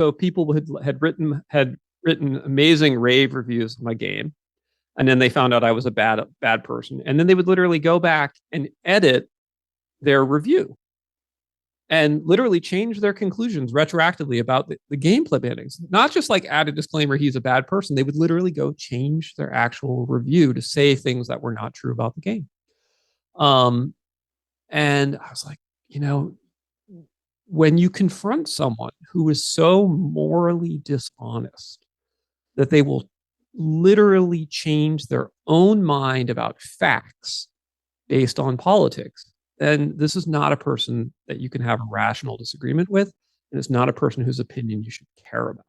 So people had written amazing rave reviews of my game, and then they found out I was a bad person, and then they would literally go back and edit their review and literally change their conclusions retroactively about the gameplay mechanics. Not just like add a disclaimer, he's a bad person. They would literally go change their actual review to say things that were not true about the game. Um, and I was like, you know, when you confront someone who is so morally dishonest that they will literally change their own mind about facts based on politics, then this is not a person that you can have a rational disagreement with. And it's not a person whose opinion you should care about.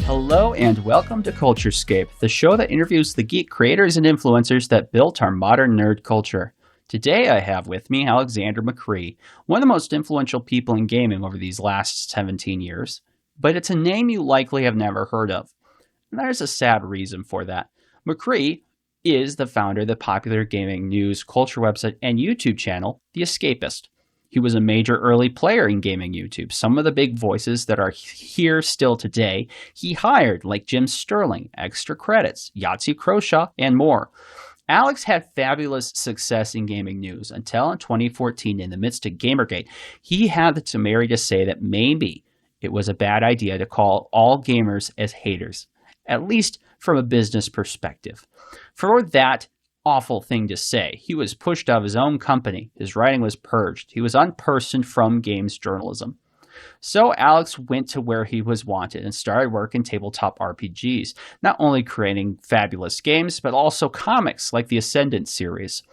Hello and welcome to Culturescape, the show that interviews the geek creators and influencers that built our modern nerd culture. Today I have with me Alex Macris, one of the most influential people in gaming over these last 17 years, but it's a name you likely have never heard of. And there's a sad reason for that. Macris is the founder of the popular gaming news culture website and YouTube channel, The Escapist. He was a major early player in gaming YouTube. Some of the big voices that are here still today, he hired, like Jim Sterling, Extra Credits, Yahtzee Croshaw, and more. Alex had fabulous success in gaming news until in 2014, in the midst of GamerGate, he had the temerity to say that maybe it was a bad idea to call all gamers as haters, at least from a business perspective. For that awful thing to say, he was pushed out of his own company. His writing was purged. He was unpersoned from games journalism. So Alex went to where he was wanted and started work in tabletop RPGs, not only creating fabulous games, but also comics like the Ascendant series.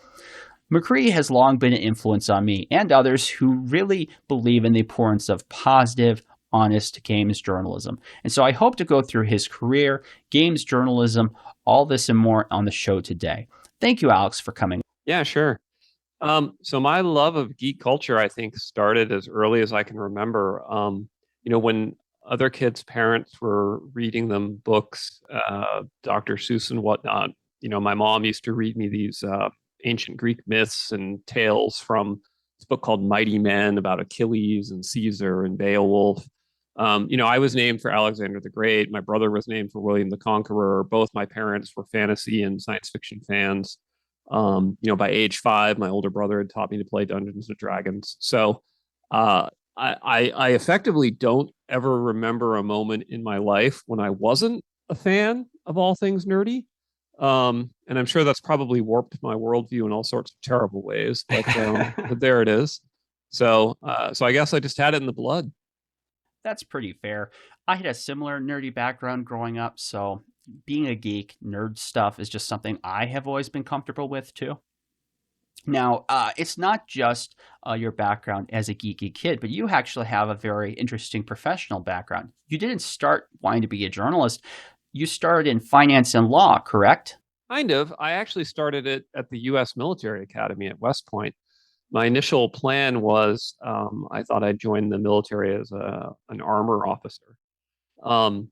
Macris has long been an influence on me and others who really believe in the importance of positive, honest games journalism. And so I hope to go through his career, games journalism, all this and more on the show today. Thank you, Alex, for coming. Yeah, sure. So my love of geek culture, I think, started as early as I can remember. When other kids' parents were reading them books, Dr. Seuss and whatnot. My mom used to read me these ancient Greek myths and tales from this book called Mighty Men about Achilles and Caesar and Beowulf. I was named for Alexander the Great. My brother was named for William the Conqueror. Both my parents were fantasy and science fiction fans. By age 5, my older brother had taught me to play Dungeons and Dragons. So I effectively don't ever remember a moment in my life when I wasn't a fan of all things nerdy. And I'm sure that's probably warped my worldview in all sorts of terrible ways, but there it is. So I guess I just had it in the blood. That's pretty fair. I had a similar nerdy background growing up, so being a geek, nerd stuff is just something I have always been comfortable with too. Now, it's not just your background as a geeky kid, but you actually have a very interesting professional background. You didn't start wanting to be a journalist. You started in finance and law, correct? Kind of. I actually started it at the U.S. Military Academy at West Point. My initial plan was I thought I'd join the military as an armor officer. Um,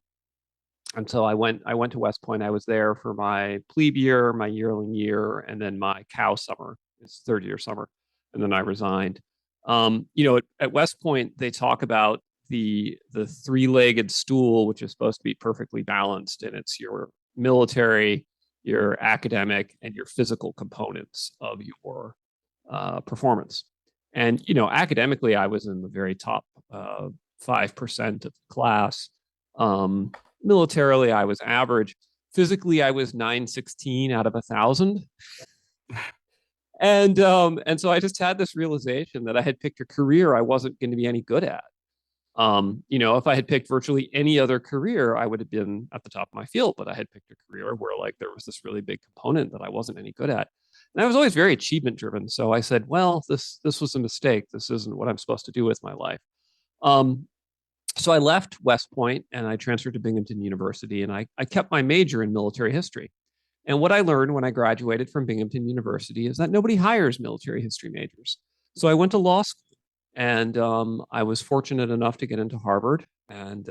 and so I went to West Point. I was there for my plebe year, my yearling year, and then my cow summer, it's third year summer, and then I resigned. At West Point, they talk about the three-legged stool, which is supposed to be perfectly balanced, and it's your military, your academic, and your physical components of your performance. And academically, I was in the very top 5% of the class. Militarily, I was average. Physically, I was 916 out of 1,000. And so I just had this realization that I had picked a career I wasn't going to be any good at. If I had picked virtually any other career, I would have been at the top of my field, but I had picked a career where like there was this really big component that I wasn't any good at. And I was always very achievement driven. So I said, well, this was a mistake. This isn't what I'm supposed to do with my life. So I left West Point and I transferred to Binghamton University, and I kept my major in military history. And what I learned when I graduated from Binghamton University is that nobody hires military history majors. So I went to law school. And I was fortunate enough to get into Harvard, and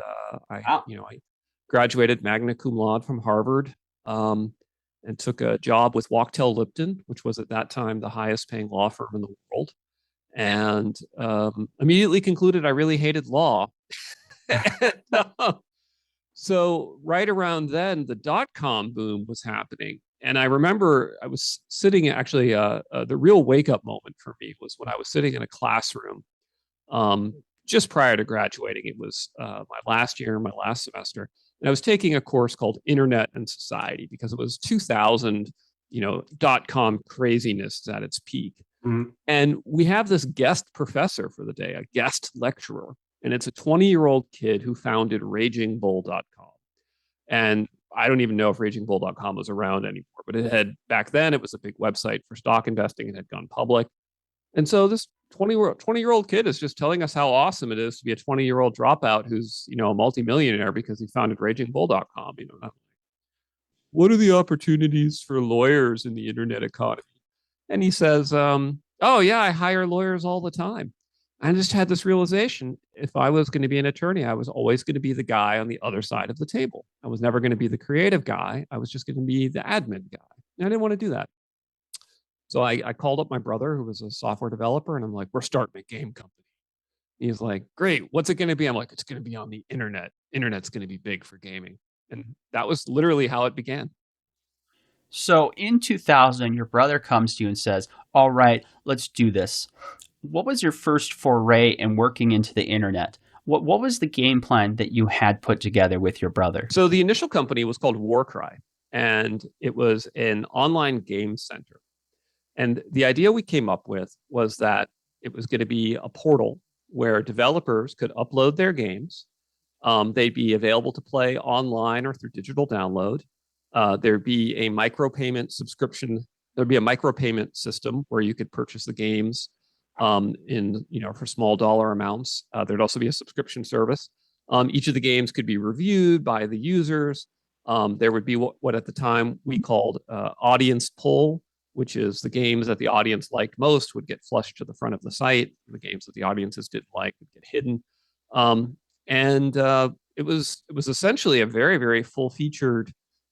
Wow. I graduated magna cum laude from Harvard, um, and took a job with Wachtell Lipton, which was at that time the highest paying law firm in the world, and immediately concluded I really hated law. And, so right around then, the dot-com boom was happening. And I remember I was sitting actually, the real wake up moment for me was when I was sitting in a classroom um, just prior to graduating. It was my last year, my last semester. And I was taking a course called Internet and Society because it was 2000, dot-com craziness at its peak. Mhm. And we have this guest professor for the day, a guest lecturer. And it's a 20-year-old kid who founded ragingbull.com. And I don't even know if ragingbull.com was around anymore, but it had back then, it was a big website for stock investing and had gone public. And so this 20-year-old kid is just telling us how awesome it is to be a 20-year-old dropout who's, a multimillionaire because he founded ragingbull.com. What are the opportunities for lawyers in the internet economy? And he says, oh, yeah, I hire lawyers all the time. I just had this realization if I was going to be an attorney, I was always going to be the guy on the other side of the table. I was never going to be the creative guy. I was just going to be the admin guy. And I didn't want to do that. So I called up my brother, who was a software developer, and I'm like, we're starting a game company. He's like, great. What's it going to be? I'm like, it's going to be on the internet. Internet's going to be big for gaming. And that was literally how it began. So in 2000, your brother comes to you and says, "All right, let's do this." What was your first foray in working into the internet? What was the game plan that you had put together with your brother? So the initial company was called Warcry, and it was an online game center. And the idea we came up with was that it was going to be a portal where developers could upload their games. They'd be available to play online or through digital download. There'd be a micropayment subscription. There'd be a micropayment system where you could purchase the games for small dollar amounts. There'd also be a subscription service. Each of the games could be reviewed by the users. There would be what at the time we called audience pull, which is the games that the audience liked most would get flushed to the front of the site. The games that the audiences didn't like would get hidden. And it was essentially a very, very full featured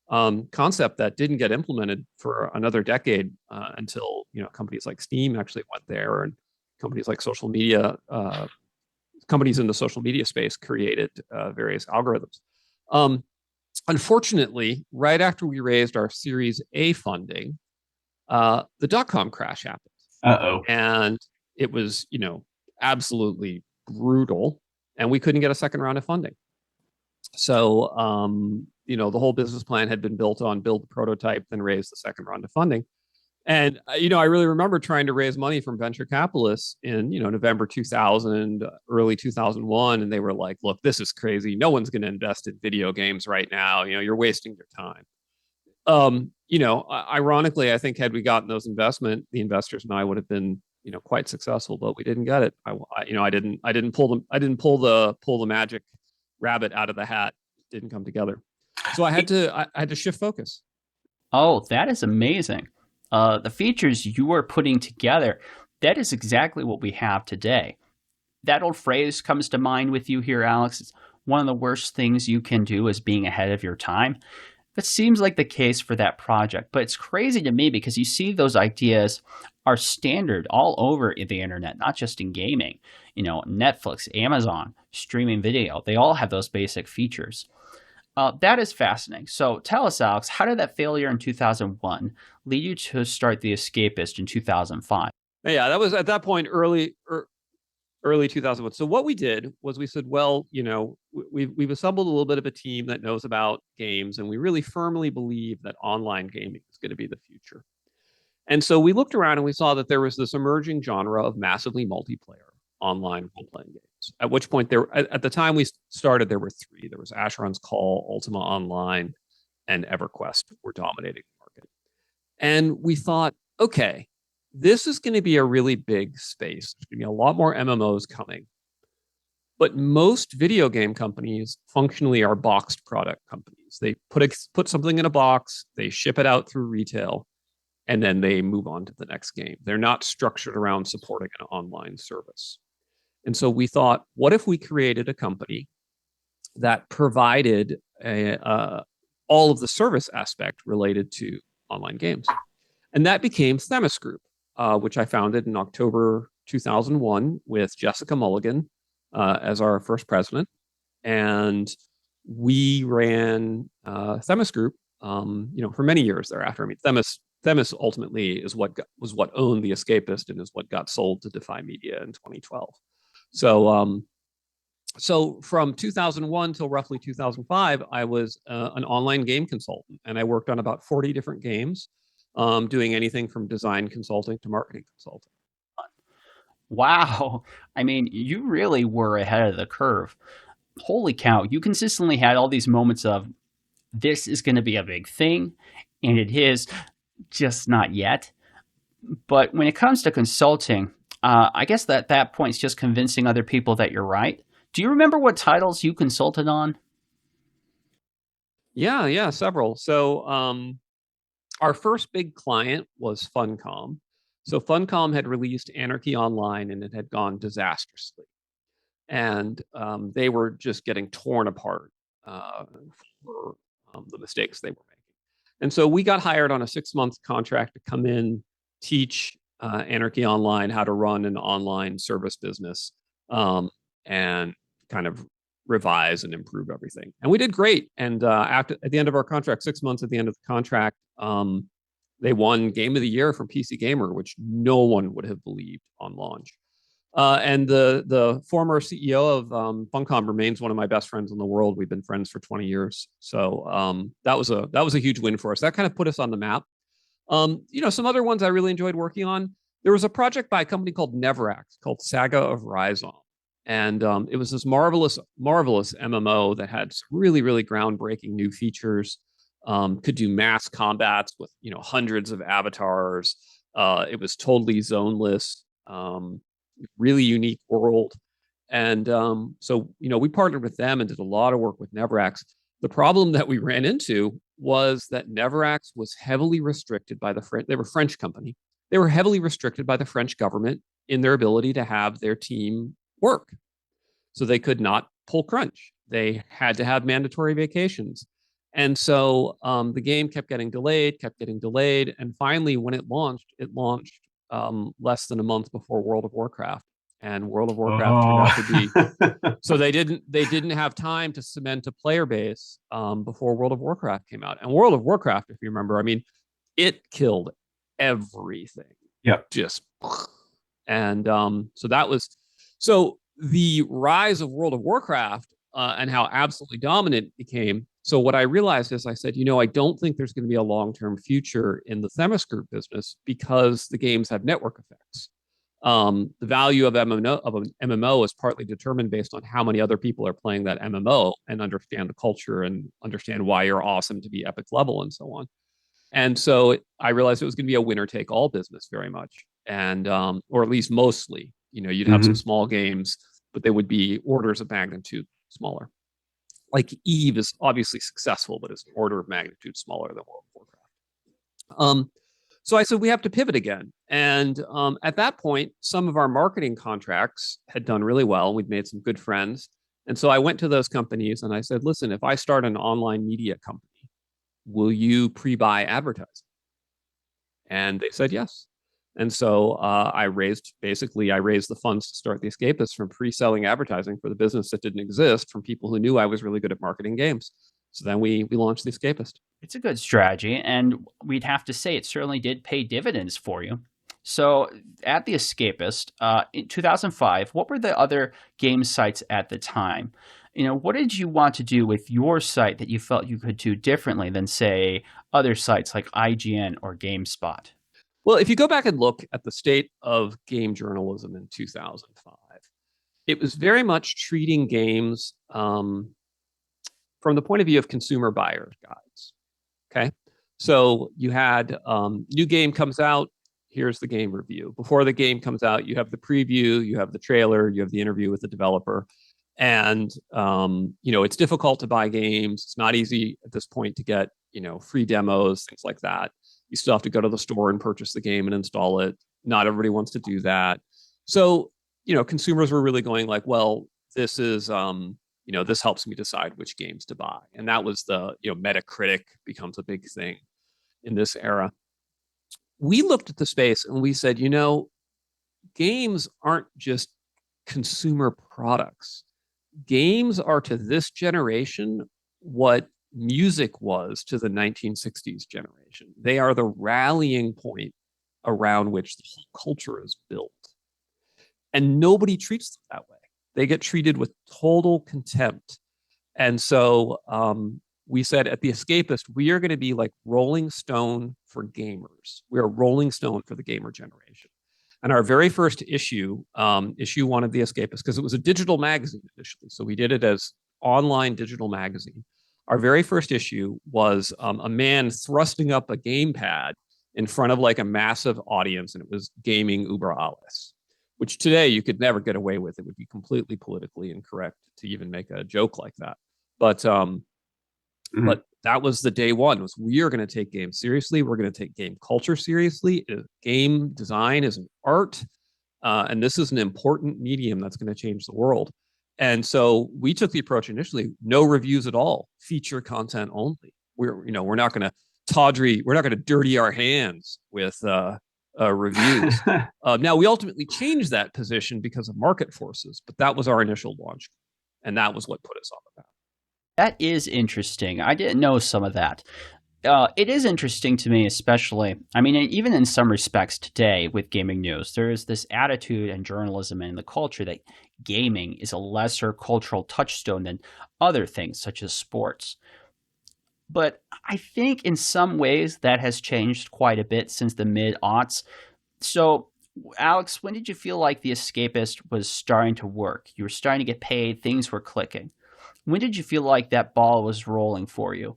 concept that didn't get implemented for another decade until companies like Steam actually went there, and companies like social media companies in the social media space created various algorithms. Um, Unfortunately, right after we raised our Series A funding, the dot-com crash happened, Uh-oh. and it was absolutely brutal, and we couldn't get a second round of funding. So the whole business plan had been built on build the prototype, then raise the second round of funding. And I really remember trying to raise money from venture capitalists in November 2000, early 2001, and they were like, "Look, this is crazy. No one's going to invest in video games right now. You're wasting your time." Ironically, I think had we gotten the investors and I would have been quite successful, but we didn't get it. I didn't pull the magic rabbit out of the hat. It didn't come together. So I had to shift focus. Oh, that is amazing. The features you are putting together, that is exactly what we have today. That old phrase comes to mind with you here, Alex. It's one of the worst things you can do is being ahead of your time. That seems like the case for that project, but it's crazy to me because you see those ideas are standard all over the internet, not just in gaming. Netflix, Amazon, streaming video, they all have those basic features. That is fascinating. So tell us, Alex, how did that failure in 2001 lead you to start The Escapist in 2005? Yeah, that was at that point early 2001. So what we did was we said, well, we've assembled a little bit of a team that knows about games, and we really firmly believe that online gaming is going to be the future. And so we looked around and we saw that there was this emerging genre of massively multiplayer online role-playing games. At which point at the time we started, there were three. There was Asheron's Call, Ultima Online, and EverQuest were dominating the market. And we thought, okay, this is going to be a really big space. There's going to be a lot more MMOs coming. But most video game companies functionally are boxed product companies. They put something in a box, they ship it out through retail, and then they move on to the next game. They're not structured around supporting an online service. And so we thought, what if we created a company that provided all of the service aspect related to online games? And that became Themis Group, which I founded in October 2001 with Jessica Mulligan as our first president. And we ran Themis Group, for many years thereafter. I mean, Themis ultimately was what owned the Escapist and is what got sold to Defy Media in 2012. So so from 2001 till roughly 2005, I was an online game consultant, and I worked on about 40 different games, doing anything from design consulting to marketing consulting. Wow. I mean, you really were ahead of the curve. Holy cow. You consistently had all these moments of this is going to be a big thing, and it is just not yet. But when it comes to consulting, I guess that point is just convincing other people that you're right. Do you remember what titles you consulted on? Yeah, several. So our first big client was Funcom. So Funcom had released Anarchy Online, and it had gone disastrously. And they were just getting torn apart for the mistakes they were making. And so we got hired on a 6-month contract to come in, teach Anarchy Online how to run an online service business, and kind of revise and improve everything. And we did great. And at the end of our contract, 6 months at the end of the contract, they won Game of the Year from PC Gamer, which no one would have believed on launch. And the former CEO of Funcom remains one of my best friends in the world. We've been friends for 20 years, so that was a huge win for us. That kind of put us on the map. Some other ones I really enjoyed working on. There was a project by a company called Neverax called Saga of Rhizome, and it was this marvelous MMO that had some really groundbreaking new features. Could do mass combats with hundreds of avatars. It was totally zoneless. Really unique world. And so, we partnered with them and did a lot of work with Neverax. The problem that we ran into was that Neverax was heavily restricted by the French. They were a French company. They were heavily restricted by the French government in their ability to have their team work. So they could not pull crunch. They had to have mandatory vacations. And so the game kept getting delayed. And finally, when it launched less than a month before World of Warcraft. And World of Warcraft turned out to be so they didn't have time to cement a player base before World of Warcraft came out. And World of Warcraft, if you remember, I mean, it killed everything. Yep. Just and so that was so the rise of World of Warcraft and how absolutely dominant it became. So what I realized is I said, I don't think there's going to be a long-term future in the Themis Group business because the games have network effects. The value of an MMO is partly determined based on how many other people are playing that MMO and understand the culture and understand why you're awesome to be epic level and so on. And so I realized it was going to be a winner take all business very much. And, or at least mostly, you'd have some small games, but they would be orders of magnitude smaller. Like Eve is obviously successful, but it's an order of magnitude smaller than World of Warcraft. So I said, we have to pivot again. And at that point, some of our marketing contracts had done really well. We'd made some good friends. And so I went to those companies and I said, listen, if I start an online media company, will you pre-buy advertising? And they said yes. And so I raised the funds to start the Escapist from pre-selling advertising for the business that didn't exist from people who knew I was really good at marketing games. So then we launched the Escapist. It's a good strategy, and we'd have to say it certainly did pay dividends for you. So, at The Escapist, in 2005, what were the other game sites at the time? What did you want to do with your site that you felt you could do differently than, say, other sites like IGN or GameSpot? Well, if you go back and look at the state of game journalism in 2005, it was very much treating games from the point of view of consumer buyers guides. Okay. So you had new game comes out, here's the game review. Before the game comes out, you have the preview, you have the trailer, you have the interview with the developer. And it's difficult to buy games. It's not easy at this point to get, free demos, things like that. You still have to go to the store and purchase the game and install it. Not everybody wants to do that. So consumers were really going like, well, this is, this helps me decide which games to buy. And that was Metacritic becomes a big thing in this era. We looked at the space and we said, games aren't just consumer products. Games are to this generation what music was to the 1960s generation. They are the rallying point around which the whole culture is built. And nobody treats them that way. They get treated with total contempt. And so we said at The Escapist, we are going to be like Rolling Stone for gamers. We are Rolling Stone for the gamer generation. And our very first issue, issue one of The Escapist, because it was a digital magazine initially. So we did it as online digital magazine. Our very first issue was a man thrusting up a gamepad in front of like a massive audience, and it was gaming Uber alles, which today you could never get away with. It would be completely politically incorrect to even make a joke like that. But that was the day one, was we are going to take games seriously. We're going to take game culture seriously. Game design is an art. And this is an important medium that's going to change the world. And so we took the approach initially, no reviews at all, feature content only. We're not going to we're not going to dirty our hands with reviews. Now, we ultimately changed that position because of market forces, but that was our initial launch. And that was what put us on the path. That is interesting. I didn't know some of that. It is interesting to me, especially. I mean, even in some respects today with gaming news, there is this attitude in journalism and in the culture that gaming is a lesser cultural touchstone than other things, such as sports. But I think in some ways that has changed quite a bit since the mid aughts. So, Alex, when did you feel like The Escapist was starting to work? You were starting to get paid, things were clicking. When did you feel like that ball was rolling for you?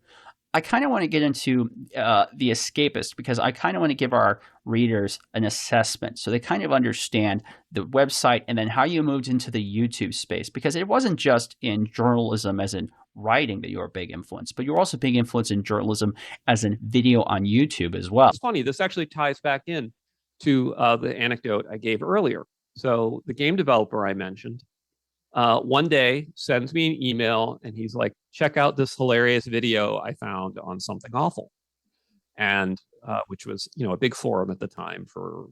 I kind of want to get into The Escapist because I kind of want to give our readers an assessment so they kind of understand the website and then how you moved into the YouTube space, because it wasn't just in journalism as in writing that you were a big influence, but you were also a big influence in journalism as in video on YouTube as well. It's funny. This actually ties back in to the anecdote I gave earlier. So the game developer I mentioned, one day sends me an email and he's like, check out this hilarious video I found on Something Awful. And which was, a big forum at the time for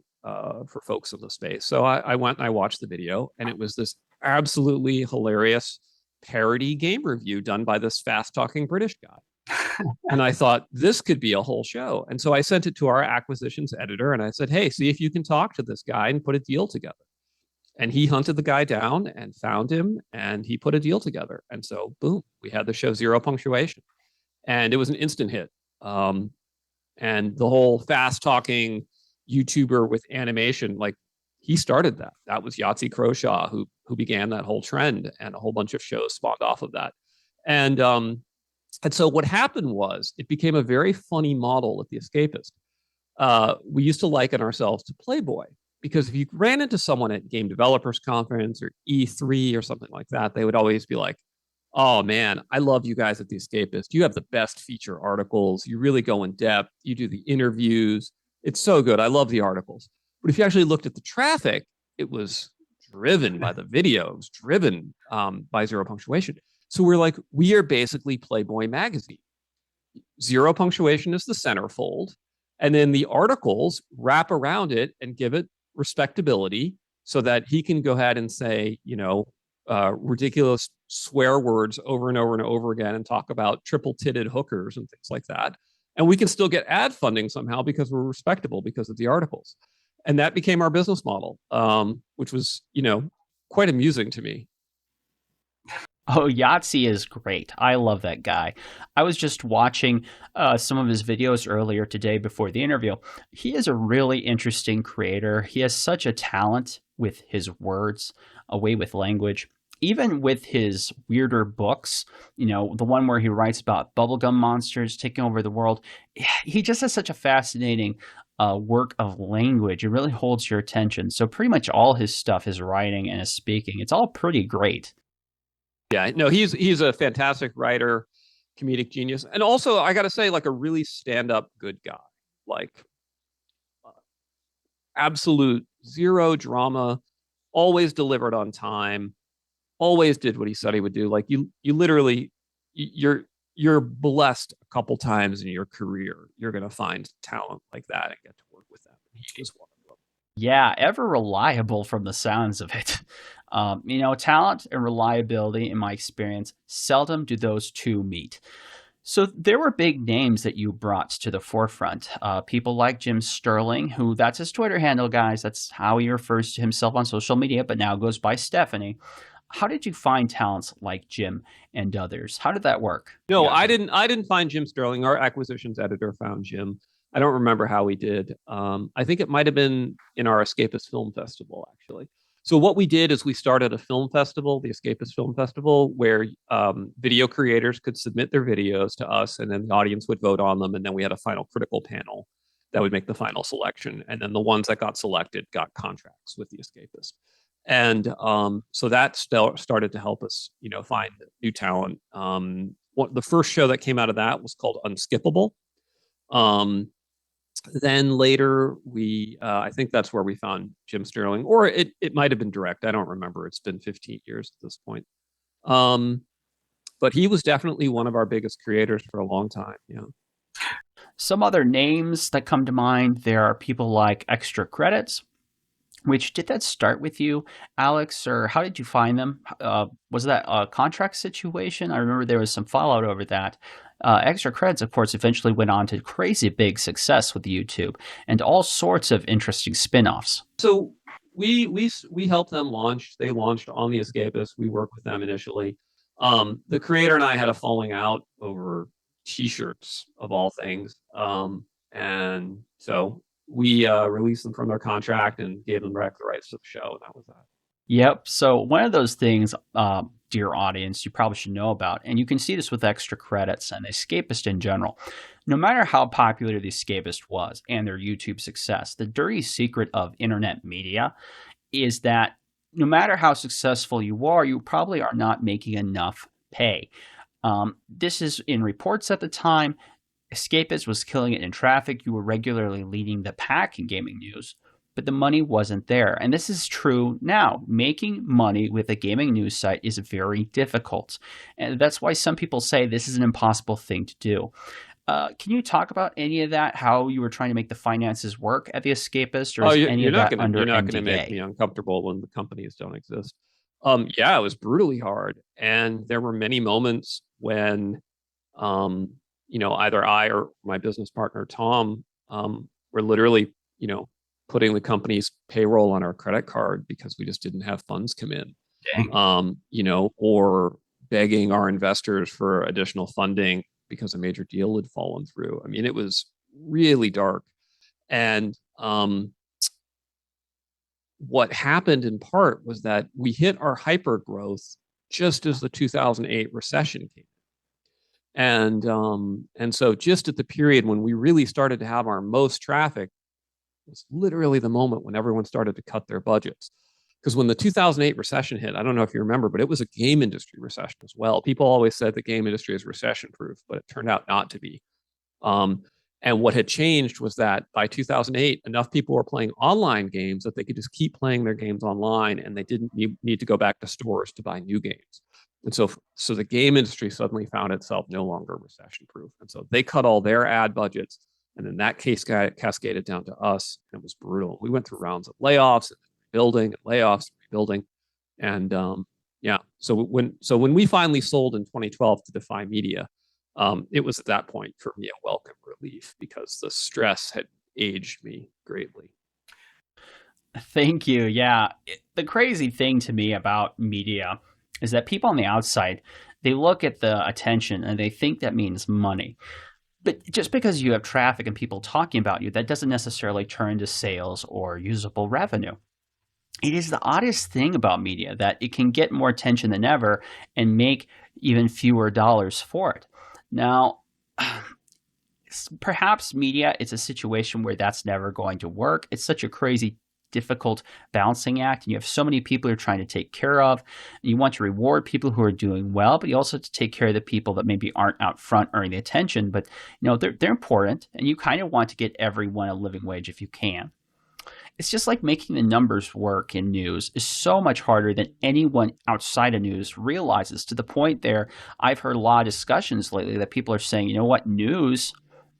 folks in the space. So I went and I watched the video, and it was this absolutely hilarious parody game review done by this fast talking British guy. And I thought this could be a whole show. And so I sent it to our acquisitions editor and I said, hey, see if you can talk to this guy and put a deal together. And he hunted the guy down and found him, and he put a deal together. And so, boom, we had the show Zero Punctuation. And it was an instant hit. And the whole fast talking YouTuber with animation, like he started that. That was Yahtzee Croshaw who began that whole trend, and a whole bunch of shows spawned off of that. And so what happened was it became a very funny model at The Escapist. We used to liken ourselves to Playboy, because if you ran into someone at Game Developers Conference or E3 or something like that, they would always be like, oh man, I love you guys at The Escapist. You have the best feature articles. You really go in depth. You do the interviews. It's so good. I love the articles. But if you actually looked at the traffic, it was driven by the video. It was driven by Zero Punctuation. So we're like, we are basically Playboy magazine. Zero Punctuation is the centerfold. And then the articles wrap around it and give it respectability so that he can go ahead and say, ridiculous swear words over and over and over again and talk about triple-titted hookers and things like that. And we can still get ad funding somehow because we're respectable because of the articles. And that became our business model, which was, quite amusing to me. Oh, Yahtzee is great. I love that guy. I was just watching some of his videos earlier today before the interview. He is a really interesting creator. He has such a talent with his words, a way with language. Even with his weirder books, the one where he writes about bubblegum monsters taking over the world, he just has such a fascinating work of language. It really holds your attention. So pretty much all his stuff, his writing and his speaking, it's all pretty great. Yeah, no, he's a fantastic writer, comedic genius, and also I got to say, like a really stand-up good guy, like absolute zero drama, always delivered on time, always did what he said he would do. Like you literally, you're blessed a couple times in your career. You're going to find talent like that and get to work with them. He was one of them. Yeah, ever reliable from the sounds of it. Talent and reliability, in my experience, seldom do those two meet. So there were big names that you brought to the forefront. People like Jim Sterling, who that's his Twitter handle, guys. That's how he refers to himself on social media, but now goes by Stephanie. How did you find talents like Jim and others? How did that work? No, Yeah. I didn't find Jim Sterling. Our acquisitions editor found Jim. I don't remember how we did. I think it might have been in our Escapist Film Festival, actually. So what we did is we started a film festival, the Escapist Film Festival, where video creators could submit their videos to us, and then the audience would vote on them, and then we had a final critical panel that would make the final selection, and then the ones that got selected got contracts with the Escapist. And so that started to help us, find new talent. The first show that came out of that was called Unskippable. Um, then later I think that's where we found Jim Sterling, or it might have been direct. I don't remember. It's been 15 years at this point. But he was definitely one of our biggest creators for a long time. Yeah. Some other names that come to mind, there are people like Extra Credits, which did that start with you, Alex, or how did you find them? Was that a contract situation? I remember there was some fallout over that. Extra Credits, of course, eventually went on to crazy big success with YouTube and all sorts of interesting spin-offs. So we helped them launch. They launched on the Escapist. We worked with them initially. The creator and I had a falling out over T-shirts of all things, and so we released them from their contract and gave them back the rights to the show, and that was that. Yep. So one of those things, dear audience, you probably should know about, and you can see this with Extra Credits and Escapist in general. No matter how popular the Escapist was and their YouTube success, the dirty secret of internet media is that no matter how successful you are, you probably are not making enough pay. This is in reports at the time. Escapist was killing it in traffic. You were regularly leading the pack in gaming news, but the money wasn't there. And this is true now. Making money with a gaming news site is very difficult. And that's why some people say this is an impossible thing to do. Can you talk about any of that? How you were trying to make the finances work at the Escapist, or Oh, is any of that under you're not gonna make NDA? me uncomfortable when the companies don't exist. Yeah, it was brutally hard, and there were many moments when, um, either I or my business partner Tom, were literally, putting the company's payroll on our credit card because we just didn't have funds come in, Dang. or begging our investors for additional funding because a major deal had fallen through. I mean, it was really dark. And what happened in part was that we hit our hyper growth just as the 2008 recession came. And so just at the period when we really started to have our most traffic was literally the moment when everyone started to cut their budgets. Because when the 2008 recession hit, I don't know if you remember, but it was a game industry recession as well. People always said the game industry is recession proof, but it turned out not to be. And what had changed was that by 2008, enough people were playing online games that they could just keep playing their games online, and they didn't need to go back to stores to buy new games. And so the game industry suddenly found itself no longer recession proof. And so they cut all their ad budgets. And then that case cascaded down to us, and it was brutal. We went through rounds of layoffs and rebuilding and layoffs and rebuilding. And yeah, so when we finally sold in 2012 to Defy Media, it was at that point for me a welcome relief because the stress had aged me greatly. Thank you. Yeah. The crazy thing to me about media is that people on the outside, they look at the attention and they think that means money. But just because you have traffic and people talking about you, that doesn't necessarily turn into sales or usable revenue. It is the oddest thing about media that it can get more attention than ever and make even fewer dollars for it. Now, perhaps media is a situation where that's never going to work. It's such a crazy, difficult balancing act, and you have so many people you're trying to take care of. And you want to reward people who are doing well, but you also have to take care of the people that maybe aren't out front earning the attention, but they're important, and you kind of want to get everyone a living wage if you can. It's just like making the numbers work in news is so much harder than anyone outside of news realizes, to the point there I've heard a lot of discussions lately that people are saying, you know what, news,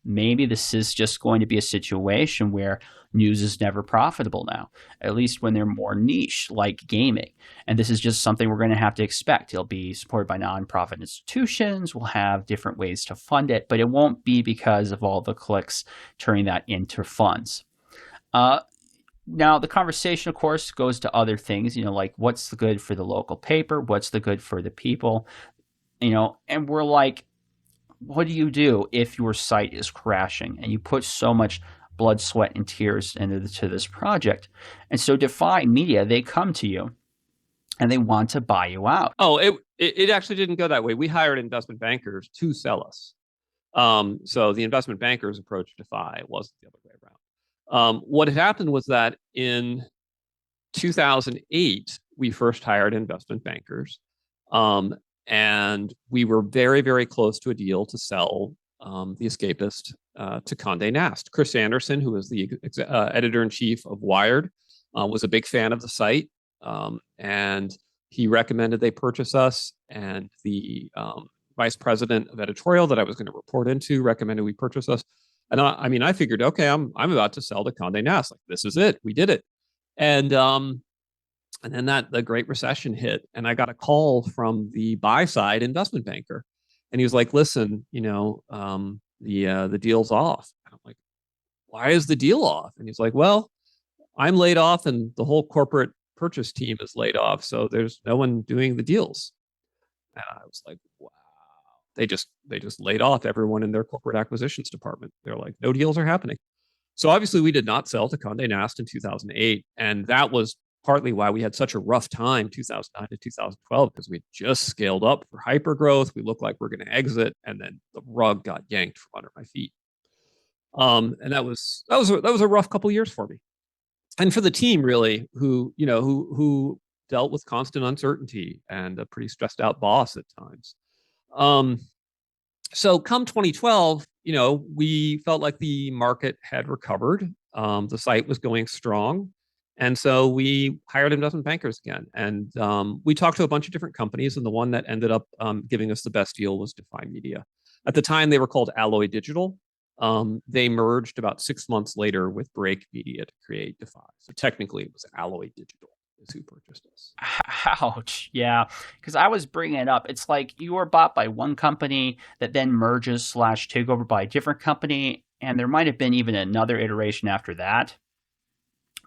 maybe this is just going to be a situation where news is never profitable now, at least when they're more niche like gaming. And this is just something we're going to have to expect. It'll be supported by nonprofit institutions. We'll have different ways to fund it, but it won't be because of all the clicks turning that into funds. Uh, Now, the conversation, of course, goes to other things, like what's the good for the local paper? What's the good for the people? And we're like, what do you do if your site is crashing and you put so much blood, sweat, and tears into this project? And so Defy Media, they come to you and they want to buy you out. Oh, it actually didn't go that way. We hired investment bankers to sell us. So the investment bankers approached Defy. It wasn't the other way around. What had happened was that in 2008, we first hired investment bankers. And we were very, very close to a deal to sell The Escapist to Condé Nast. Chris Anderson, who was the editor-in-chief of Wired, was a big fan of the site. And he recommended they purchase us. And the vice president of editorial that I was going to report into recommended we purchase us. And I figured, okay, I'm about to sell to Condé Nast. Like, this is it. We did it. And then the Great Recession hit, and I got a call from the buy side investment banker, and he was like, "Listen, the deal's off." And I'm like, "Why is the deal off?" And he's like, "Well, I'm laid off, and the whole corporate purchase team is laid off, so there's no one doing the deals." And I was like, "Wow." They just laid off everyone in their corporate acquisitions department. They're like, no deals are happening. So obviously we did not sell to Condé Nast in 2008. And that was partly why we had such a rough time, 2009 to 2012, because we just scaled up for hyper growth. We looked like we're going to exit, and then the rug got yanked from under my feet. And that was a rough couple years for me, and for the team really, who dealt with constant uncertainty and a pretty stressed out boss at times. So come 2012, we felt like the market had recovered. The site was going strong. And so we hired investment bankers again. And we talked to a bunch of different companies. And the one that ended up giving us the best deal was Defy Media. At the time, they were called Alloy Digital. They merged about 6 months later with Break Media to create Defy. So technically, it was Alloy Digital is who purchased us. Ouch. Yeah. Because I was bringing it up. It's like you were bought by one company that then merges / take over by a different company. And there might have been even another iteration after that.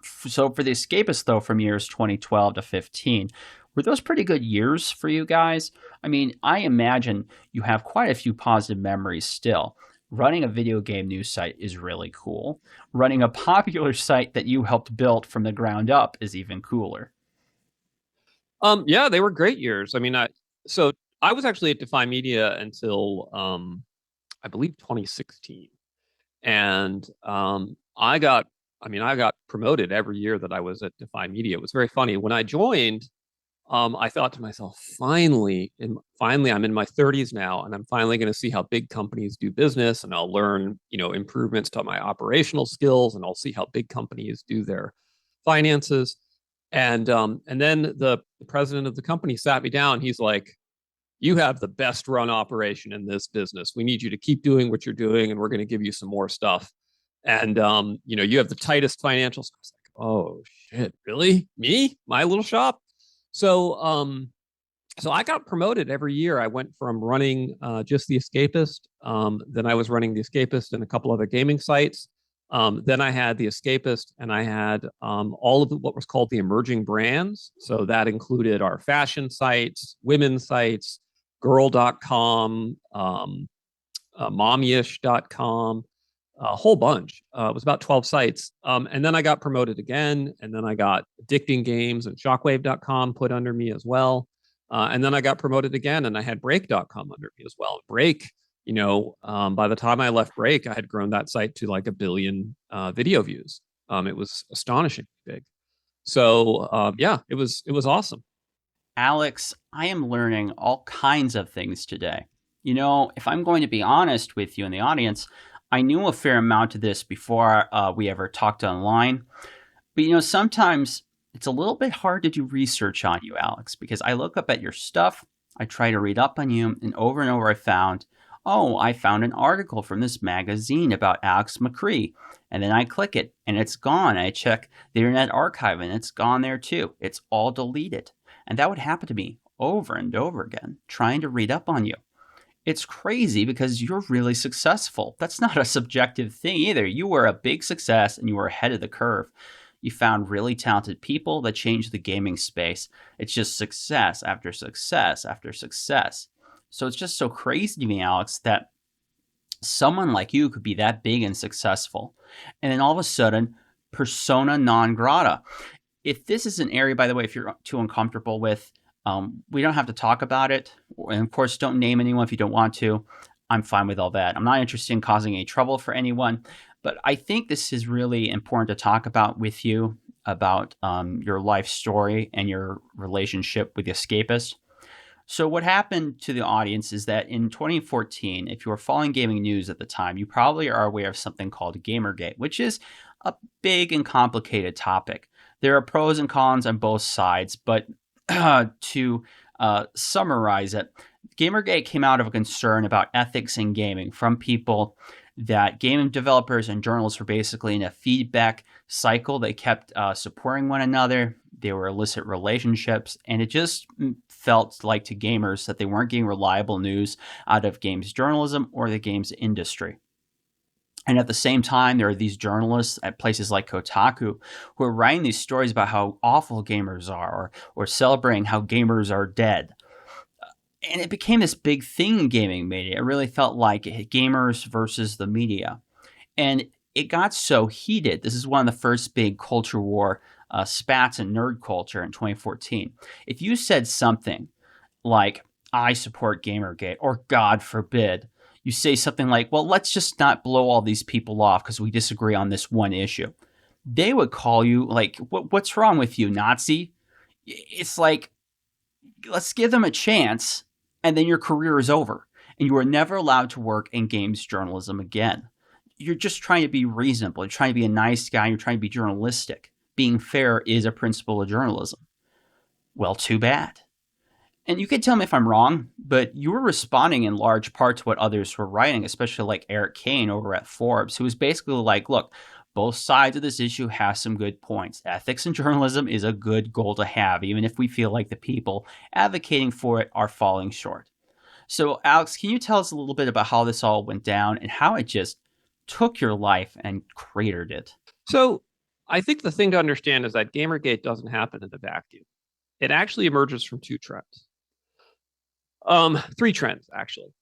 So for The Escapist, though, from years 2012 to 15, were those pretty good years for you guys? I mean, I imagine you have quite a few positive memories still. Running a video game news site is really cool. Running a popular site that you helped build from the ground up is even cooler. Yeah, they were great years. So I was actually at Defy Media until I believe 2016, and I got promoted every year that I was at Defy Media. It was very funny when I joined. I thought to myself, finally, I'm in my 30s now, and I'm finally going to see how big companies do business, and I'll learn, improvements to my operational skills, and I'll see how big companies do their finances. And then the president of the company sat me down. He's like, "You have the best run operation in this business. We need you to keep doing what you're doing, and we're going to give you some more stuff. And you have the tightest financials." I was like, "Oh shit, really? Me? My little shop?" So I got promoted every year. I went from running just The Escapist. Then I was running The Escapist and a couple other gaming sites. Then I had The Escapist, and I had all of what was called the emerging brands. So that included our fashion sites, women's sites, girl.com, mommyish.com, a whole bunch. It was about 12 sites. And then I got promoted again. And then I got Addicting Games and shockwave.com put under me as well. And then I got promoted again, and I had break.com under me as well. Break, by the time I left Break, I had grown that site to like 1 billion video views. It was astonishingly big. So yeah, it was awesome. Alex, I am learning all kinds of things today. If I'm going to be honest with you in the audience, I knew a fair amount of this before we ever talked online. But sometimes it's a little bit hard to do research on you, Alex, because I look up at your stuff, I try to read up on you, and over I found an article from this magazine about Alex Macris. And then I click it and it's gone. I check the Internet Archive and it's gone there too. It's all deleted. And that would happen to me over and over again, trying to read up on you. It's crazy because you're really successful. That's not a subjective thing either. You were a big success and you were ahead of the curve. You found really talented people that changed the gaming space. It's just success after success after success. So it's just so crazy to me, Alex, that someone like you could be that big and successful. And then all of a sudden, persona non grata. If this is an area, by the way, if you're too uncomfortable with, we don't have to talk about it. And of course, don't name anyone if you don't want to. I'm fine with all that. I'm not interested in causing any trouble for anyone. But I think this is really important to talk about with you about your life story and your relationship with the Escapist. So what happened to the audience is that in 2014, if you were following gaming news at the time, you probably are aware of something called GamerGate, which is a big and complicated topic. There are pros and cons on both sides, but to summarize it, GamerGate came out of a concern about ethics in gaming from people that game developers and journalists were basically in a feedback cycle. They kept supporting one another. They were illicit relationships, and it just felt like to gamers that they weren't getting reliable news out of games journalism or the games industry. And at the same time, there are these journalists at places like Kotaku who are writing these stories about how awful gamers are, or celebrating how gamers are dead. And it became this big thing in gaming media. It really felt like gamers versus the media. And it got so heated. This is one of the first big culture war spats in nerd culture in 2014. If you said something like, I support Gamergate, or God forbid, you say something like, well, let's just not blow all these people off because we disagree on this one issue. They would call you like, what's wrong with you, Nazi? It's like, let's give them a chance, and then your career is over. And you are never allowed to work in games journalism again. You're just trying to be reasonable. You're trying to be a nice guy. You're trying to be journalistic. Being fair is a principle of journalism. Well, too bad. And you can tell me if I'm wrong, but you were responding in large part to what others were writing, especially like Eric Kane over at Forbes, who was basically like, look, both sides of this issue have some good points. Ethics in journalism is a good goal to have, even if we feel like the people advocating for it are falling short. So, Alex, can you tell us a little bit about how this all went down and how it just took your life and cratered it? So I think the thing to understand is that Gamergate doesn't happen in a vacuum. It actually emerges from two trends. Three trends, actually.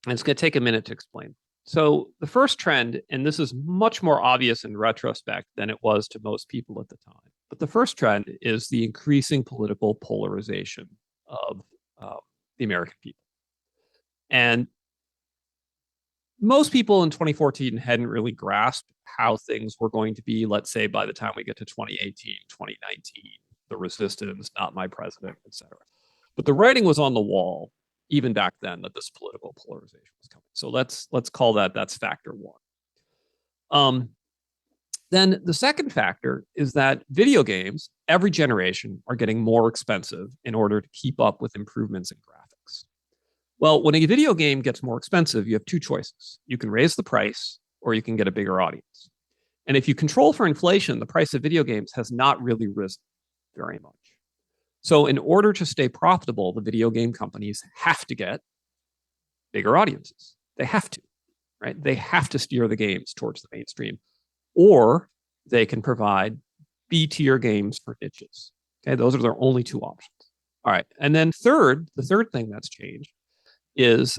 And it's going to take a minute to explain. So the first trend, and this is much more obvious in retrospect than it was to most people at the time, but the first trend is the increasing political polarization of the American people. And most people in 2014 hadn't really grasped how things were going to be, let's say, by the time we get to 2018, 2019, the resistance, not my president, etc. But the writing was on the wall even back then that this political polarization was coming. So let's call that's factor one. Then the second factor is that video games, every generation, are getting more expensive in order to keep up with improvements in graphics. Well, when a video game gets more expensive, you have two choices. You can raise the price, or you can get a bigger audience. And if you control for inflation, the price of video games has not really risen very much. So in order to stay profitable, the video game companies have to get bigger audiences. They have to, right? They have to steer the games towards the mainstream, or they can provide B-tier games for niches. Okay, those are their only two options. All right, and then the third thing that's changed is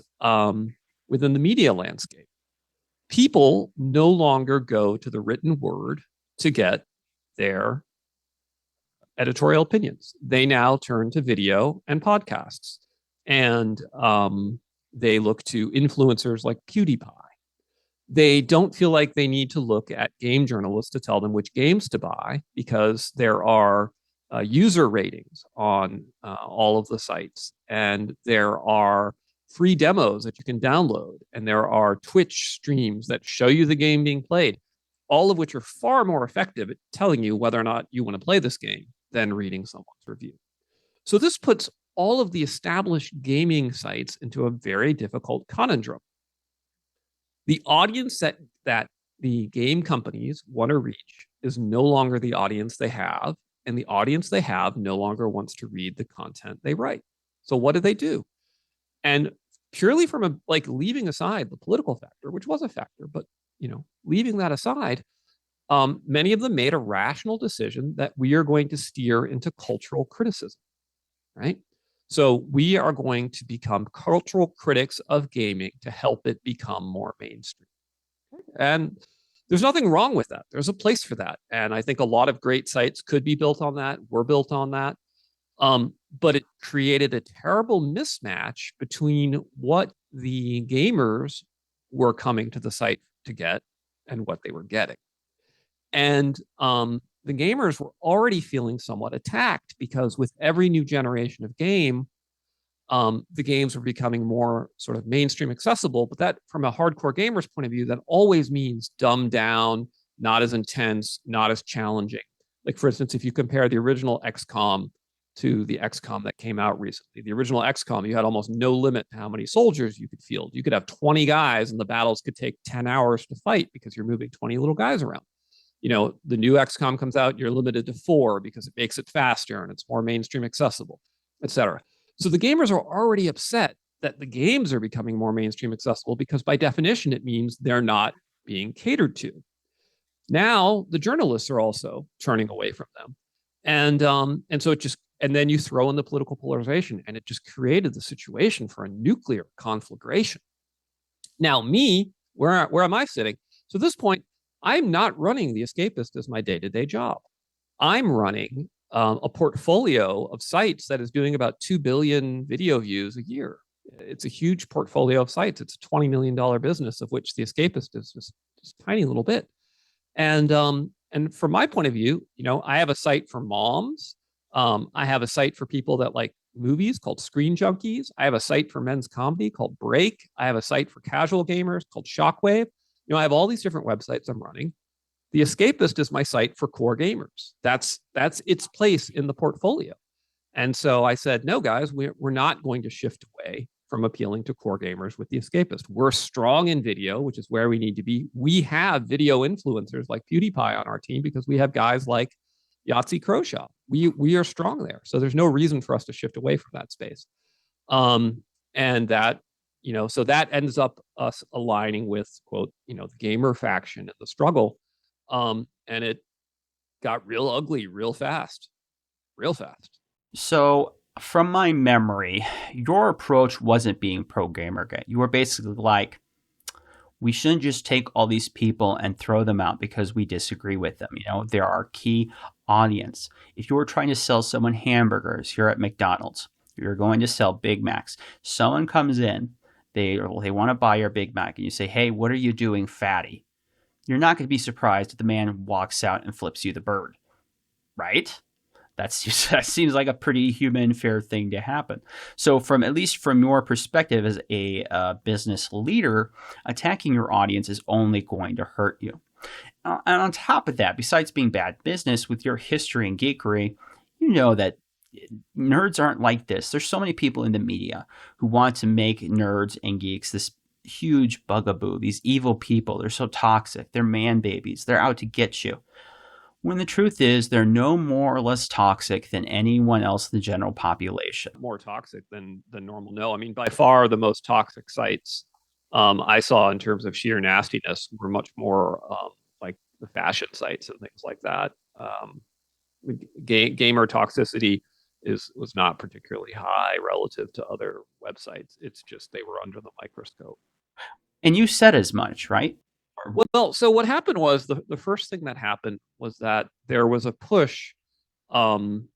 within the media landscape. People no longer go to the written word to get their editorial opinions. They now turn to video and podcasts, and they look to influencers like PewDiePie. They don't feel like they need to look at game journalists to tell them which games to buy because there are user ratings on all of the sites, and there are free demos that you can download, and there are Twitch streams that show you the game being played. all of which are far more effective at telling you whether or not you want to play this game than reading someone's review. So this puts all of the established gaming sites into a very difficult conundrum. The audience that the game companies want to reach is no longer the audience they have, and the audience they have no longer wants to read the content they write. So what do? And purely from leaving aside the political factor, which was a factor, but leaving that aside, many of them made a rational decision that we are going to steer into cultural criticism, right? So we are going to become cultural critics of gaming to help it become more mainstream. And there's nothing wrong with that. There's a place for that. And I think a lot of great sites could be built on that. We're built on that. But it created a terrible mismatch between what the gamers were coming to the site to get and what they were getting. And the gamers were already feeling somewhat attacked because with every new generation of game, the games were becoming more sort of mainstream accessible. But that, from a hardcore gamer's point of view, that always means dumbed down, not as intense, not as challenging. Like, for instance, if you compare the original XCOM to the XCOM that came out recently, the original XCOM, you had almost no limit to how many soldiers you could field. You could have 20 guys and the battles could take 10 hours to fight because you're moving 20 little guys around. The new XCOM comes out, you're limited to 4 because it makes it faster and it's more mainstream accessible, etc. So the gamers are already upset that the games are becoming more mainstream accessible because by definition, it means they're not being catered to. Now the journalists are also turning away from them. And so it just, and then you throw in the political polarization and it just created the situation for a nuclear conflagration. Now where am I sitting? So at this point, I'm not running the Escapist as my day-to-day job. I'm running a portfolio of sites that is doing about 2 billion video views a year. It's a huge portfolio of sites. It's a $20 million business, of which the Escapist is just a tiny little bit. And from my point of view, I have a site for moms. I have a site for people that like movies called Screen Junkies. I have a site for men's comedy called Break. I have a site for casual gamers called Shockwave. I have all these different websites I'm running. The Escapist is my site for core gamers. That's its place in the portfolio. And so I said, no, guys, we're not going to shift away from appealing to core gamers with the Escapist. We're strong in video, which is where we need to be. We have video influencers like PewDiePie on our team because we have guys like Yahtzee Croshaw. We are strong there. So there's no reason for us to shift away from that space. And that, so that ends up us aligning with, quote, the gamer faction and the struggle. And it got real ugly real fast. So from my memory, your approach wasn't being pro GamerGate. You were basically like, we shouldn't just take all these people and throw them out because we disagree with them. They're our key audience. If you were trying to sell someone hamburgers here at McDonald's, you're going to sell Big Macs. Someone comes in, they want to buy your Big Mac, and you say, hey, what are you doing, fatty? You're not going to be surprised if the man walks out and flips you the bird, right? That seems like a pretty human, fair thing to happen. So at least from your perspective as a business leader, attacking your audience is only going to hurt you. And on top of that, besides being bad business, with your history in geekery, you know that nerds aren't like this. There's so many people in the media who want to make nerds and geeks this huge bugaboo, these evil people. They're so toxic. They're man babies. They're out to get you. When the truth is, they're no more or less toxic than anyone else in the general population. More toxic than normal. No, I mean, by far the most toxic sites I saw in terms of sheer nastiness were much more like the fashion sites and things like that. Gamer toxicity was not particularly high relative to other websites. It's just they were under the microscope. And you said as much, right? Well, so what happened was the first thing that happened was that there was a push from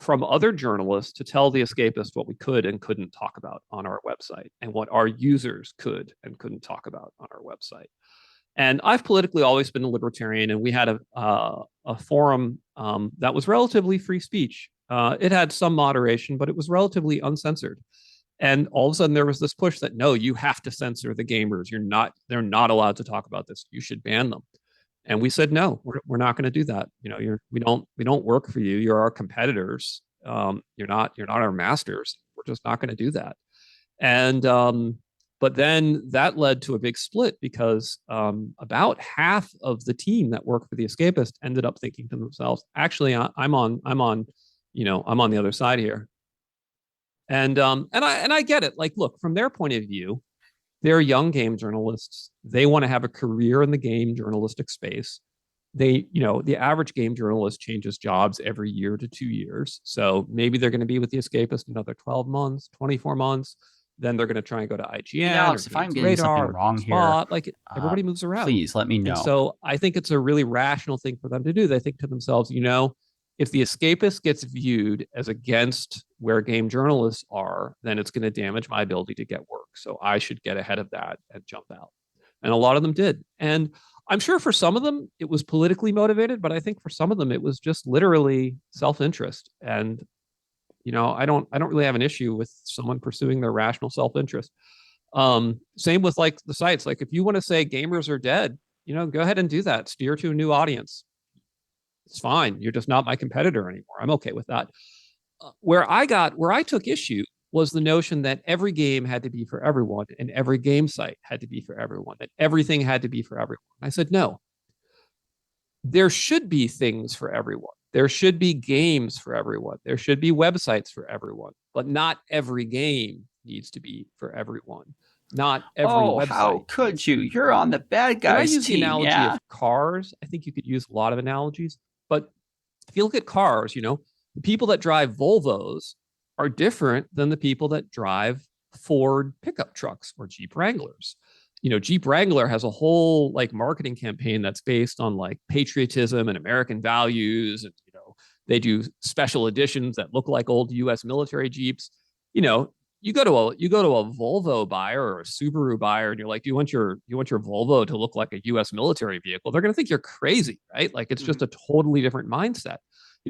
other journalists to tell the Escapist what we could and couldn't talk about on our website and what our users could and couldn't talk about on our website. And I've politically always been a libertarian, and we had a forum that was relatively free speech. It had some moderation, but it was relatively uncensored. And all of a sudden there was this push that, no, you have to censor the gamers. They're not allowed to talk about this. You should ban them. And we said, no, we're not going to do that. We don't work for you. You're our competitors. You're not our masters. We're just not going to do that. And but then that led to a big split because about half of the team that worked for the Escapist ended up thinking to themselves, actually, I'm on the other side here. And I get it. Like, look, from their point of view, they're young game journalists. They want to have a career in the game journalistic space. The average game journalist changes jobs every year to 2 years. So maybe they're going to be with the Escapist another 12 months, 24 months. Then they're going to try and go to And IGN or Alex, if I'm Games getting something Radar or wrong here, Spot. Like everybody moves around. please let me And know. so I think it's a really rational thing for them to do. They think to themselves, if the Escapist gets viewed as against where game journalists are, then it's going to damage my ability to get work. So I should get ahead of that and jump out. And a lot of them did. And I'm sure for some of them it was politically motivated, but I think for some of them it was just literally self-interest. And I don't really have an issue with someone pursuing their rational self-interest. Same with like the sites. Like if you want to say gamers are dead, go ahead and do that. Steer to a new audience. It's fine. You're just not my competitor anymore. I'm okay with that. Where I took issue was the notion that every game had to be for everyone and every game site had to be for everyone, that everything had to be for everyone. I said, no, there should be things for everyone. There should be games for everyone. There should be websites for everyone, but not every game needs to be for everyone. Not every Oh, website. how could you? You're on the bad And I guys use the team, analogy yeah? of cars. I think you could use a lot of analogies, but if you look at cars, the people that drive Volvos are different than the people that drive Ford pickup trucks or Jeep Wranglers. Jeep Wrangler has a whole like marketing campaign that's based on like patriotism and American values. And, they do special editions that look like old US military Jeeps. You know, you go to a Volvo buyer or a Subaru buyer and you're like, do you want your Volvo to look like a US military vehicle? They're going to think you're crazy, right? Like it's just a totally different mindset.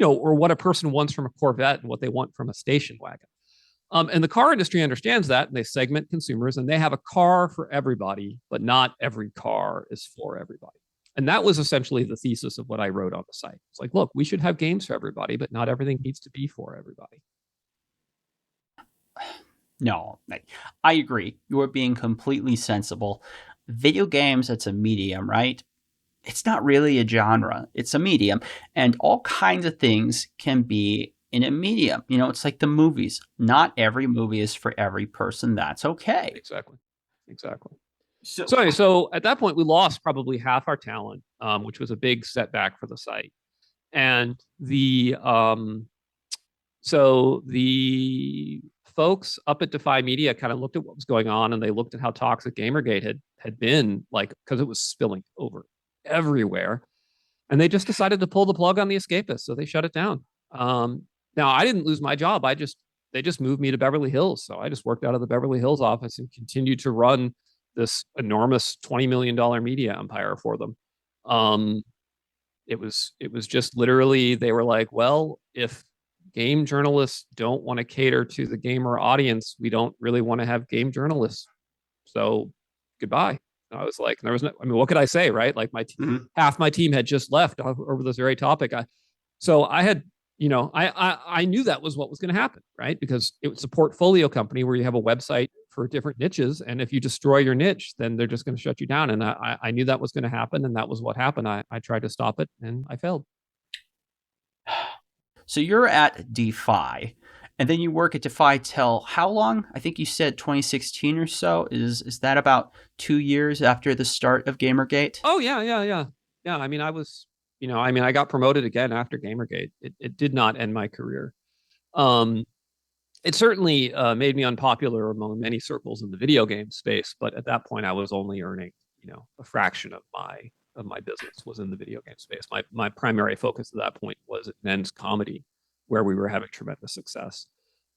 Or what a person wants from a Corvette and what they want from a station wagon. And the car industry understands that, and they segment consumers, and they have a car for everybody, but not every car is for everybody. And that was essentially the thesis of what I wrote on the site. It's like, look, we should have games for everybody, but not everything needs to be for everybody. No, I agree. You are being completely sensible. Video games, it's a medium, right? It's not really a genre, it's a medium. And all kinds of things can be in a medium. It's like the movies. Not every movie is for every person. That's okay. Exactly. So, So anyway, so at that point, we lost probably half our talent, which was a big setback for the site. And the folks up at Defy Media kind of looked at what was going on, and they looked at how toxic GamerGate had been, like because it was spilling over everywhere, and they just decided to pull the plug on the Escapist, so they shut it down. Now I didn't lose my job. They just moved me to Beverly Hills, so I just worked out of the Beverly Hills office and continued to run this enormous $20 million media empire for them. Um, it was just literally they were like, well, if game journalists don't want to cater to the gamer audience, we don't really want to have game journalists. So goodbye. And I was like, there was no, I mean, what could I say, right? Like half my team had just left over this very topic. So I had, I knew that was what was going to happen, right? Because it was a portfolio company where you have a website for different niches, and if you destroy your niche, then they're just going to shut you down. And I knew that was going to happen, and that was what happened. I tried to stop it, and I failed. so you're at Defy, and then you work at Defy till how long? I think you said 2016 or so. Is that about 2 years after the start of GamerGate? Oh yeah. I mean, I got promoted again after GamerGate. It did not end my career. Um, it certainly made me unpopular among many circles in the video game space, but at that point, I was only earning, a fraction of my business was in the video game space. My primary focus at that point was men's comedy, where we were having tremendous success.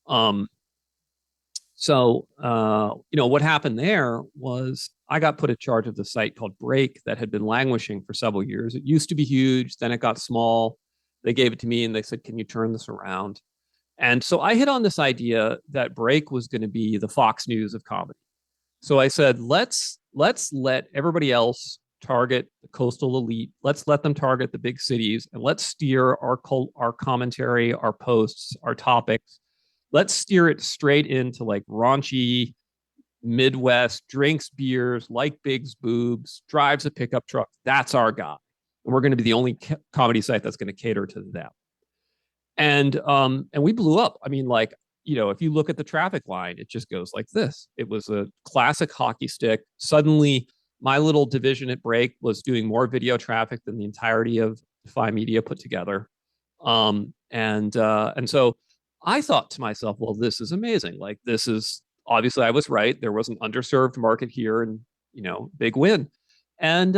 Um, so what happened there was I got put in charge of the site called Break that had been languishing for several years. It used to be huge, then it got small. They gave it to me and they said, "Can you turn this around?" And so I hit on this idea that Break was going to be the Fox News of comedy. So I said, let's let everybody else target the coastal elite. Let's let them target the big cities, and let's steer our commentary, our posts, our topics. Let's steer it straight into like raunchy Midwest, drinks beers, like Big's boobs, drives a pickup truck. That's our guy. And we're going to be the only comedy site that's going to cater to them. And we blew up. I mean, like, if you look at the traffic line, it just goes like this. It was a classic hockey stick. Suddenly, my little division at Break was doing more video traffic than the entirety of Defy Media put together. And so I thought to myself, well, this is amazing. Like, this is obviously I was right. There was an underserved market here, and big win. And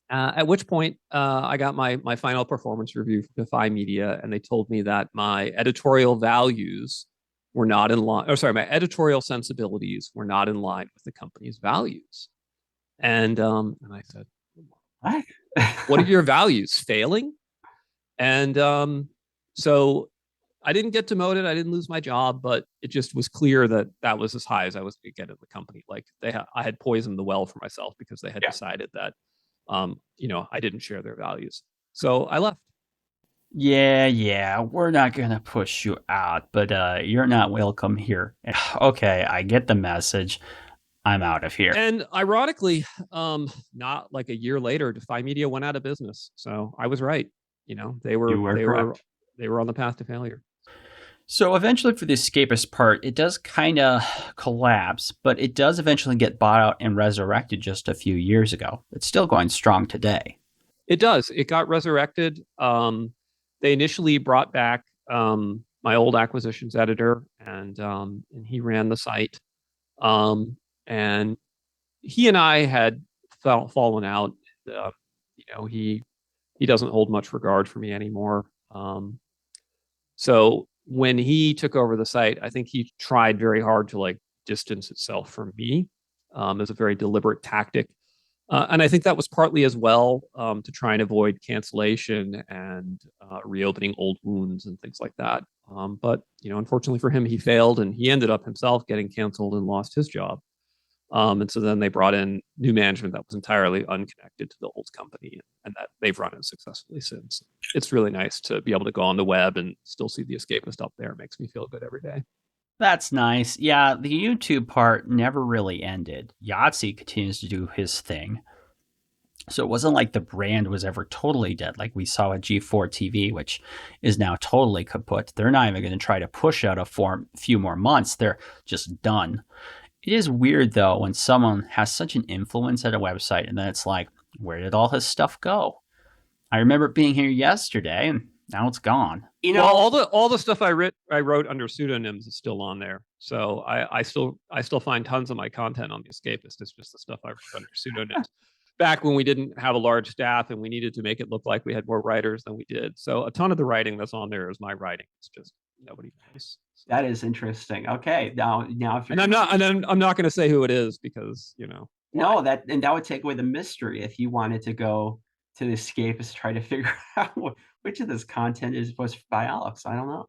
at which point, I got my final performance review from Defy Media, and they told me that my editorial values were not in line. Oh, sorry, my editorial sensibilities were not in line with the company's values. And I said, "What are your values? Failing?" And so I didn't get demoted. I didn't lose my job, but it just was clear that that was as high as I was going to get in the company. Like I had poisoned the well for myself because they had decided that I didn't share their values. So I left. Yeah, we're not gonna push you out, but you're not welcome here. Okay, I get the message. I'm out of here. And ironically, not like a year later, Defy Media went out of business. So I was right. They were on the path to failure. So eventually, for the Escapist part, it does kind of collapse, but it does eventually get bought out and resurrected just a few years ago. It's still going strong today. It does. It got resurrected. They initially brought back my old acquisitions editor, and he ran the site. And he and I had fallen out. He doesn't hold much regard for me anymore. So when he took over the site, I think he tried very hard to like distance itself from me as a very deliberate tactic. And I think that was partly as well to try and avoid cancellation and reopening old wounds and things like that. But unfortunately for him, he failed, and he ended up himself getting canceled and lost his job. And so then they brought in new management that was entirely unconnected to the old company, and that they've run it successfully since. It's really nice to be able to go on the web and still see the Escapist up there. It makes me feel good every day. That's nice. Yeah, the YouTube part never really ended. Yahtzee continues to do his thing. So it wasn't like the brand was ever totally dead, like we saw at G4 TV, which is now totally kaput. They're not even going to try to push out a few more months. They're just done. It is weird, though, when someone has such an influence at a website and then it's like, where did all his stuff go? I remember being here yesterday, and now it's gone. Well, all the stuff I wrote under pseudonyms is still on there. So I still find tons of my content on the Escapist. It's just the stuff I wrote under pseudonyms. Back when we didn't have a large staff and we needed to make it look like we had more writers than we did. So a ton of the writing that's on there is my writing. It's just nobody knows. So. That is interesting. Okay, now if you're I'm not going to say who it is because No, that would take away the mystery if you wanted to go to the Escapist to try to figure out which of this content is supposed to be by Alex. I don't know.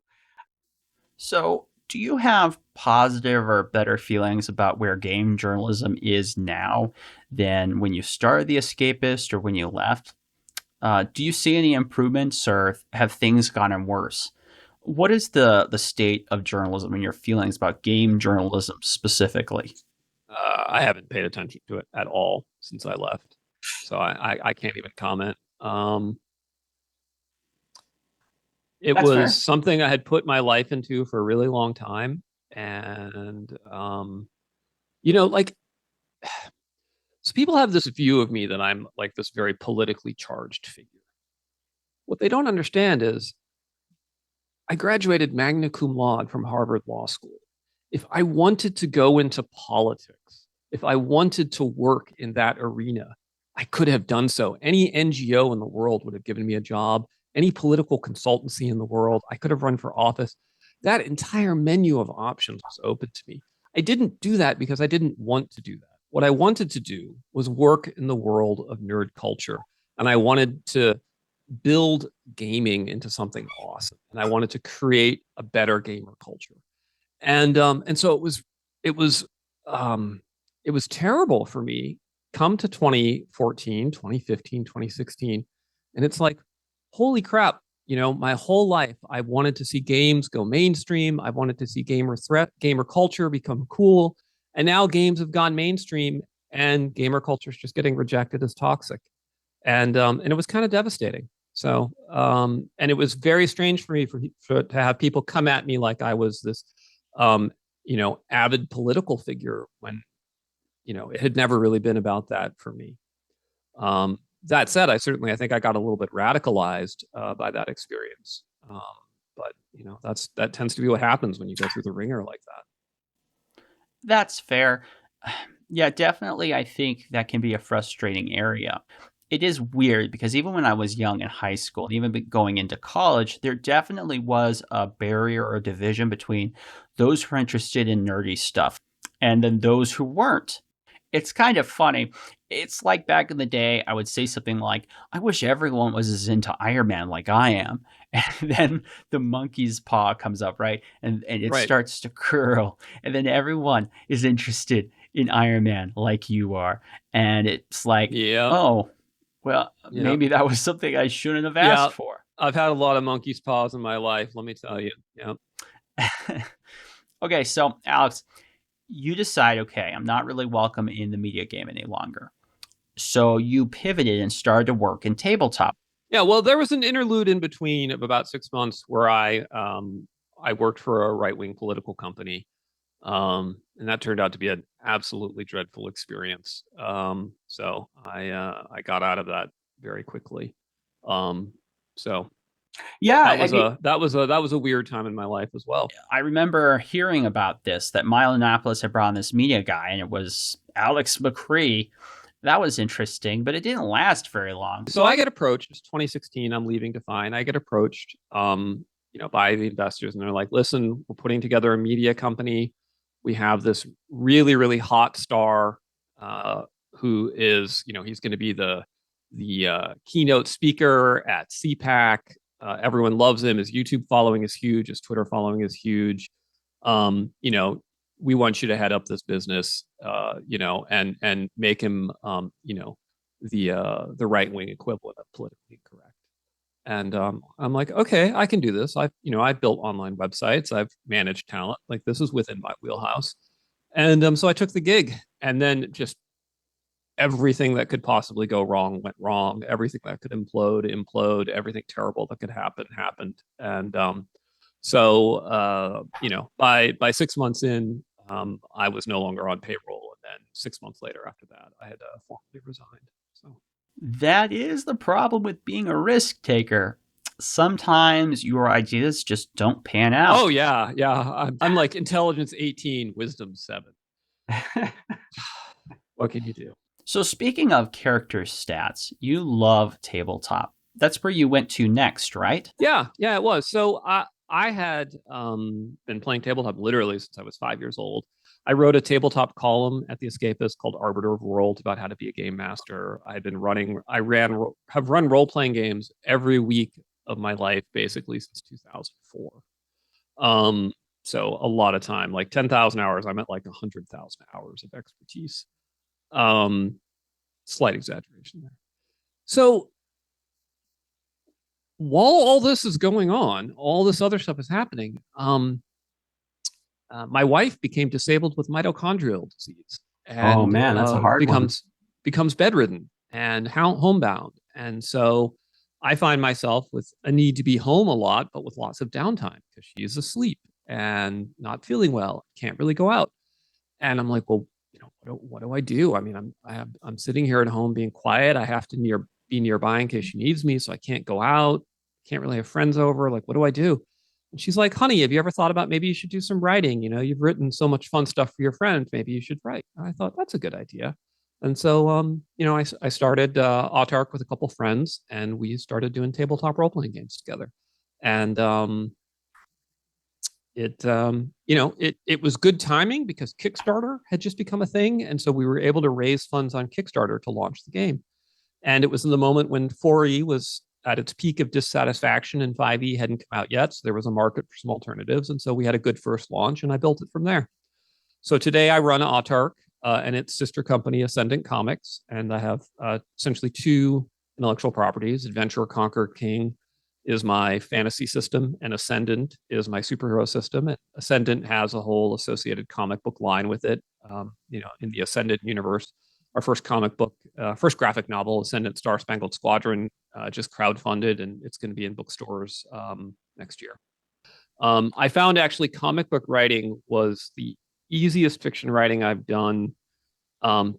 So, do you have positive or better feelings about where game journalism is now than when you started the Escapist or when you left? Do you see any improvements, or have things gotten worse? What is the state of journalism and your feelings about game journalism specifically? I haven't paid attention to it at all since I left, so I can't even comment. It That's was fair. Something I had put my life into for a really long time, and like, so people have this view of me that I'm like this very politically charged figure. What they don't understand is I graduated magna cum laude from Harvard Law School. If I wanted to go into politics, if I wanted to work in that arena, I could have done so. Any NGO in the world would have given me a job. Any political consultancy in the world, I could have run for office. That entire menu of options was open to me. I didn't do that because I didn't want to do that. What I wanted to do was work in the world of nerd culture. And I wanted to build gaming into something awesome. And I wanted to create a better gamer culture. And so it was terrible for me come to 2014, 2015, 2016, and it's like, holy crap, my whole life I wanted to see games go mainstream. I wanted to see gamer culture become cool. And now games have gone mainstream and gamer culture is just getting rejected as toxic. And it was kind of devastating. So and it was very strange for me to have people come at me like I was this um, avid political figure when it had never really been about that for me. That said, I think I got a little bit radicalized by that experience. But that tends to be what happens when you go through the ringer like that. That's fair. Yeah, definitely. I think that can be a frustrating area. It is weird because even when I was young in high school, and even going into college, there definitely was a barrier or a division between those who are interested in nerdy stuff and then those who weren't. It's kind of funny. It's like back in the day, I would say something like, I wish everyone was as into Iron Man like I am. And then the monkey's paw comes up, right? And it Right. starts to curl. And then everyone is interested in Iron Man like you are. And it's like, Yeah. oh, well, Yeah. maybe that was something I shouldn't have Yeah. asked for. I've had a lot of monkey's paws in my life, let me tell you. Yeah. Okay, so Alex, you decide, okay, I'm not really welcome in the media game any longer. So you pivoted and started to work in tabletop. Yeah, well, there was an interlude in between of about 6 months where I worked for a right wing political company, and that turned out to be an absolutely dreadful experience. So I got out of that very quickly. Um, so Yeah, that was a weird time in my life as well. I remember hearing about this, that Milo Yiannopoulos had brought on this media guy, and it was Alex Macris. That was interesting, but it didn't last very long. So I get approached. It's 2016. I'm leaving Define. I get approached, by the investors, and they're like, "Listen, we're putting together a media company. We have this really, really hot star uh, who is, he's going to be the keynote speaker at CPAC. Everyone loves him. His YouTube following is huge. His Twitter following is huge. Um, you know, we want you to head up this business, and make him, the right wing equivalent of politically correct." And I'm like, okay, I can do this. I've built online websites. I've managed talent. Like this is within my wheelhouse. And so I took the gig, and then just everything that could possibly go wrong went wrong. Everything that could implode. Everything terrible that could happen happened. And by 6 months in, I was no longer on payroll, and then 6 months later, after that, I had formally resigned. So That is the problem with being a risk taker. Sometimes your ideas just don't pan out. oh yeah, yeah, I'm like intelligence 18, wisdom 7. What can you do? So, speaking of character stats, you love tabletop. That's where you went to next, right? Yeah, yeah, it was. So I had been playing tabletop literally since I was 5 years old. I wrote a tabletop column at the Escapist called Arbiter of Worlds about how to be a game master. Have run role playing games every week of my life basically since 2004. Um, so a lot of time, like 10,000 hours. I'm at like 100,000 hours of expertise. Um, Slight exaggeration there. So while all this is going on, all this other stuff is happening. My wife became disabled with mitochondrial disease Oh and man, that's a hard one. becomes bedridden and homebound. And so I find myself with a need to be home a lot, but with lots of downtime because she's asleep and not feeling well, can't really go out. And I'm like, well, what do I do? I mean, I'm sitting here at home being quiet. I have to be nearby in case she needs me, so I can't go out. Can't really have friends over. Like, what do I do? And she's like, honey, have you ever thought about maybe you should do some writing? You've written so much fun stuff for your friends. Maybe you should write. And I thought that's a good idea. And so, I started Autark with a couple friends, and we started doing tabletop role playing games together. And it was good timing because Kickstarter had just become a thing, and so we were able to raise funds on Kickstarter to launch the game. And it was in the moment when 4E was at its peak of dissatisfaction and 5E hadn't come out yet, so there was a market for some alternatives, and so we had a good first launch, and I built it from there. So today I run Autark. and its sister company, Ascendant Comics. And I have essentially two intellectual properties. Adventure Conquer King is my fantasy system, and Ascendant is my superhero system. And Ascendant has a whole associated comic book line with it. In the Ascendant universe, our first comic book, first graphic novel, Ascendant Star Spangled Squadron, just crowdfunded, and it's going to be in bookstores next year. I found actually comic book writing was the easiest fiction writing I've done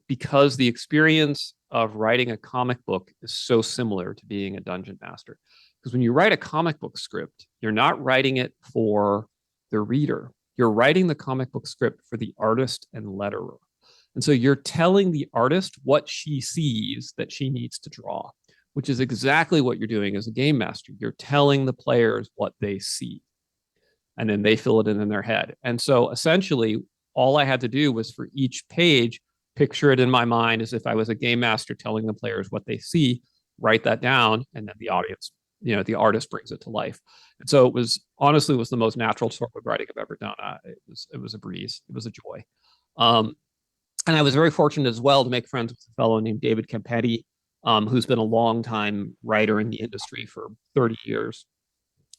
because the experience of writing a comic book is so similar to being a dungeon master. Because when you write a comic book script, you're not writing it for the reader. You're writing the comic book script for the artist and letterer. And so you're telling the artist what she sees that she needs to draw, which is exactly what you're doing as a game master. You're telling the players what they see, and then they fill it in their head. And so essentially, all I had to do was for each page, picture it in my mind as if I was a game master telling the players what they see, write that down, and then the audience, the artist brings it to life. And so it was honestly was the most natural sort of writing I've ever done. It was a breeze. It was a joy. And I was very fortunate as well to make friends with a fellow named David Campetti, who's been a long time writer in the industry for 30 years.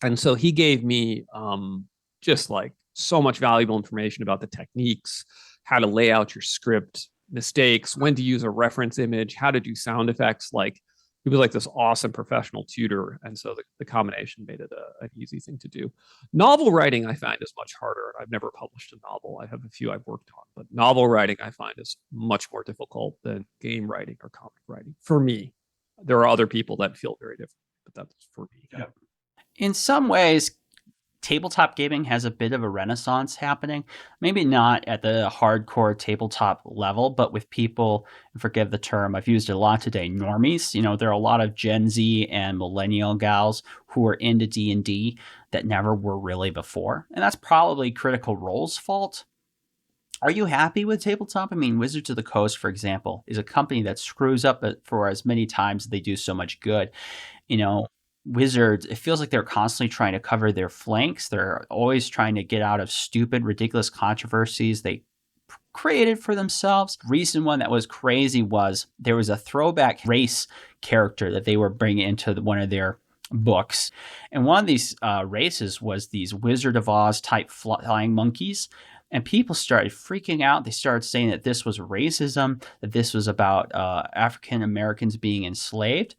And so he gave me just like so much valuable information about the techniques, how to lay out your script, mistakes, when to use a reference image, how to do sound effects. Like he was like this awesome professional tutor. And so the combination made it an easy thing to do. Novel writing, I find, is much harder. I've never published a novel. I have a few I've worked on, but novel writing, I find, is much more difficult than game writing or comic writing. For me, there are other people that feel very different, but that's for me. Yeah. In some ways, tabletop gaming has a bit of a renaissance happening. Maybe not at the hardcore tabletop level, but with people, forgive the term, I've used it a lot today, normies. There are a lot of Gen Z and millennial gals who are into D&D that never were really before. And that's probably Critical Role's fault. Are you happy with tabletop? I mean, Wizards of the Coast, for example, is a company that screws up for as many times as they do so much good. Wizards, it feels like they're constantly trying to cover their flanks. They're always trying to get out of stupid, ridiculous controversies they created for themselves. Recent one that was crazy was there was a throwback race character that they were bringing into one of their books. And one of these races was these Wizard of Oz type flying monkeys. And people started freaking out. They started saying that this was racism, that this was about African Americans being enslaved.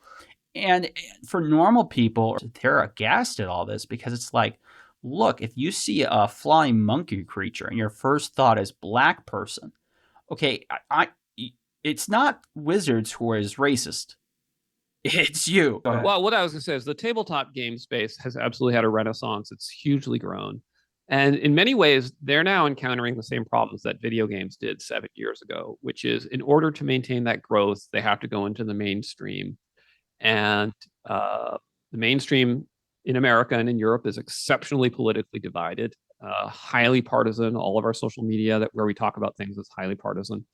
And for normal people, they're aghast at all this because it's like, look, if you see a flying monkey creature and your first thought is black person, okay, it's not Wizards who is racist. It's you. Well, what I was going to say is the tabletop game space has absolutely had a renaissance. It's hugely grown. And in many ways, they're now encountering the same problems that video games did 7 years ago, which is in order to maintain that growth, they have to go into the mainstream. And the mainstream in America and in Europe is exceptionally politically divided, highly partisan. All of our social media where we talk about things is highly partisan.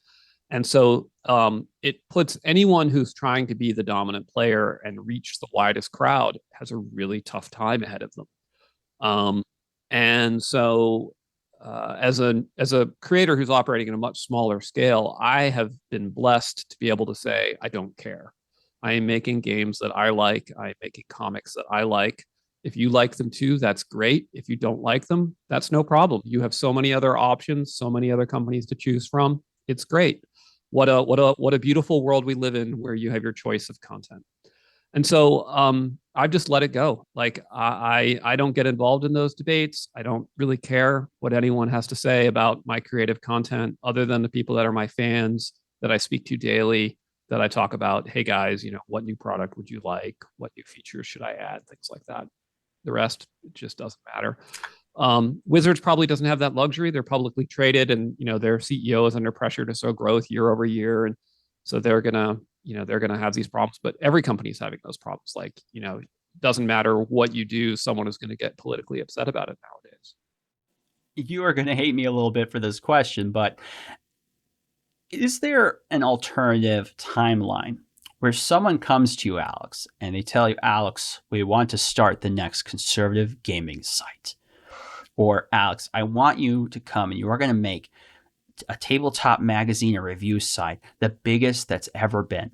And so it puts anyone who's trying to be the dominant player and reach the widest crowd has a really tough time ahead of them. And so as a creator who's operating in a much smaller scale, I have been blessed to be able to say, I don't care. I am making games that I like. I'm making comics that I like. If you like them too, that's great. If you don't like them, that's no problem. You have so many other options, so many other companies to choose from. It's great. What a beautiful world we live in where you have your choice of content. And so I've just let it go. Like I don't get involved in those debates. I don't really care what anyone has to say about my creative content other than the people that are my fans that I speak to daily, that I talk about, hey guys, what new product would you like? What new features should I add? Things like that. The rest, it just doesn't matter. Wizards probably doesn't have that luxury. They're publicly traded and, their CEO is under pressure to show growth year over year. And so they're going to have these problems, but every company is having those problems. Like, doesn't matter what you do, someone is going to get politically upset about it nowadays. You are going to hate me a little bit for this question, but is there an alternative timeline where someone comes to you, Alex, and they tell you, Alex, we want to start the next conservative gaming site? Or, Alex, I want you to come and you are going to make a tabletop magazine or review site, the biggest that's ever been.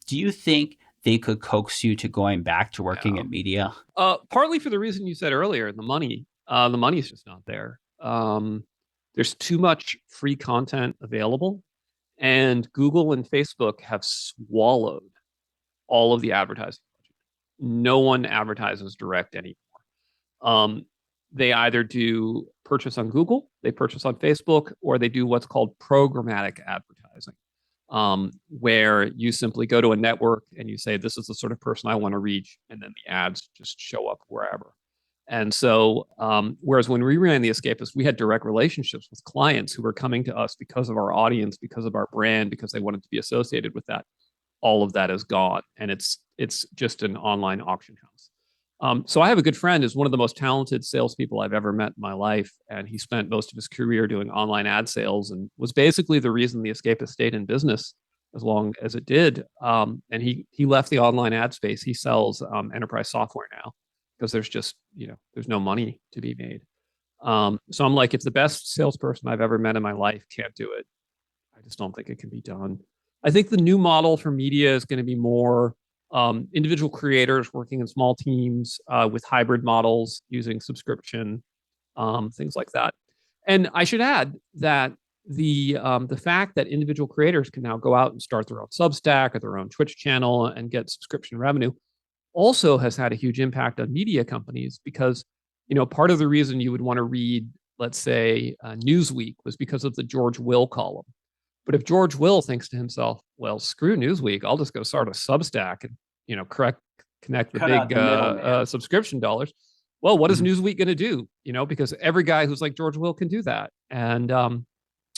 Do you think they could coax you to going back to working Yeah. in media? Partly for the reason you said earlier, the money. The money's just not there. There's too much free content available, and Google and Facebook have swallowed all of the advertising budget. No one advertises direct anymore. Um, they either do purchase on Google, they purchase on Facebook, or they do what's called programmatic advertising, where you simply go to a network and you say, this is the sort of person I want to reach, and then the ads just show up wherever. And so, whereas when we ran the Escapist, we had direct relationships with clients who were coming to us because of our audience, because of our brand, because they wanted to be associated with that. All of that is gone, and it's just an online auction house. So I have a good friend who's one of the most talented salespeople I've ever met in my life, and he spent most of his career doing online ad sales, and was basically the reason the Escapist stayed in business as long as it did. And he left the online ad space. He sells enterprise software now because there's just there's no money to be made. So I'm like, if the best salesperson I've ever met in my life can't do it, I just don't think it can be done. I think the new model for media is going to be more individual creators working in small teams with hybrid models using subscription, things like that. And I should add that the fact that individual creators can now go out and start their own Substack or their own Twitch channel and get subscription revenue also has had a huge impact on media companies, because part of the reason you would want to read, let's say, Newsweek was because of the George Will column. But if George Will thinks to himself, well, screw Newsweek, I'll just go start a Substack and connect the Cut out big the middleman. subscription dollars. Well, what is Mhm. Newsweek going to do? Because every guy who's like George Will can do that. And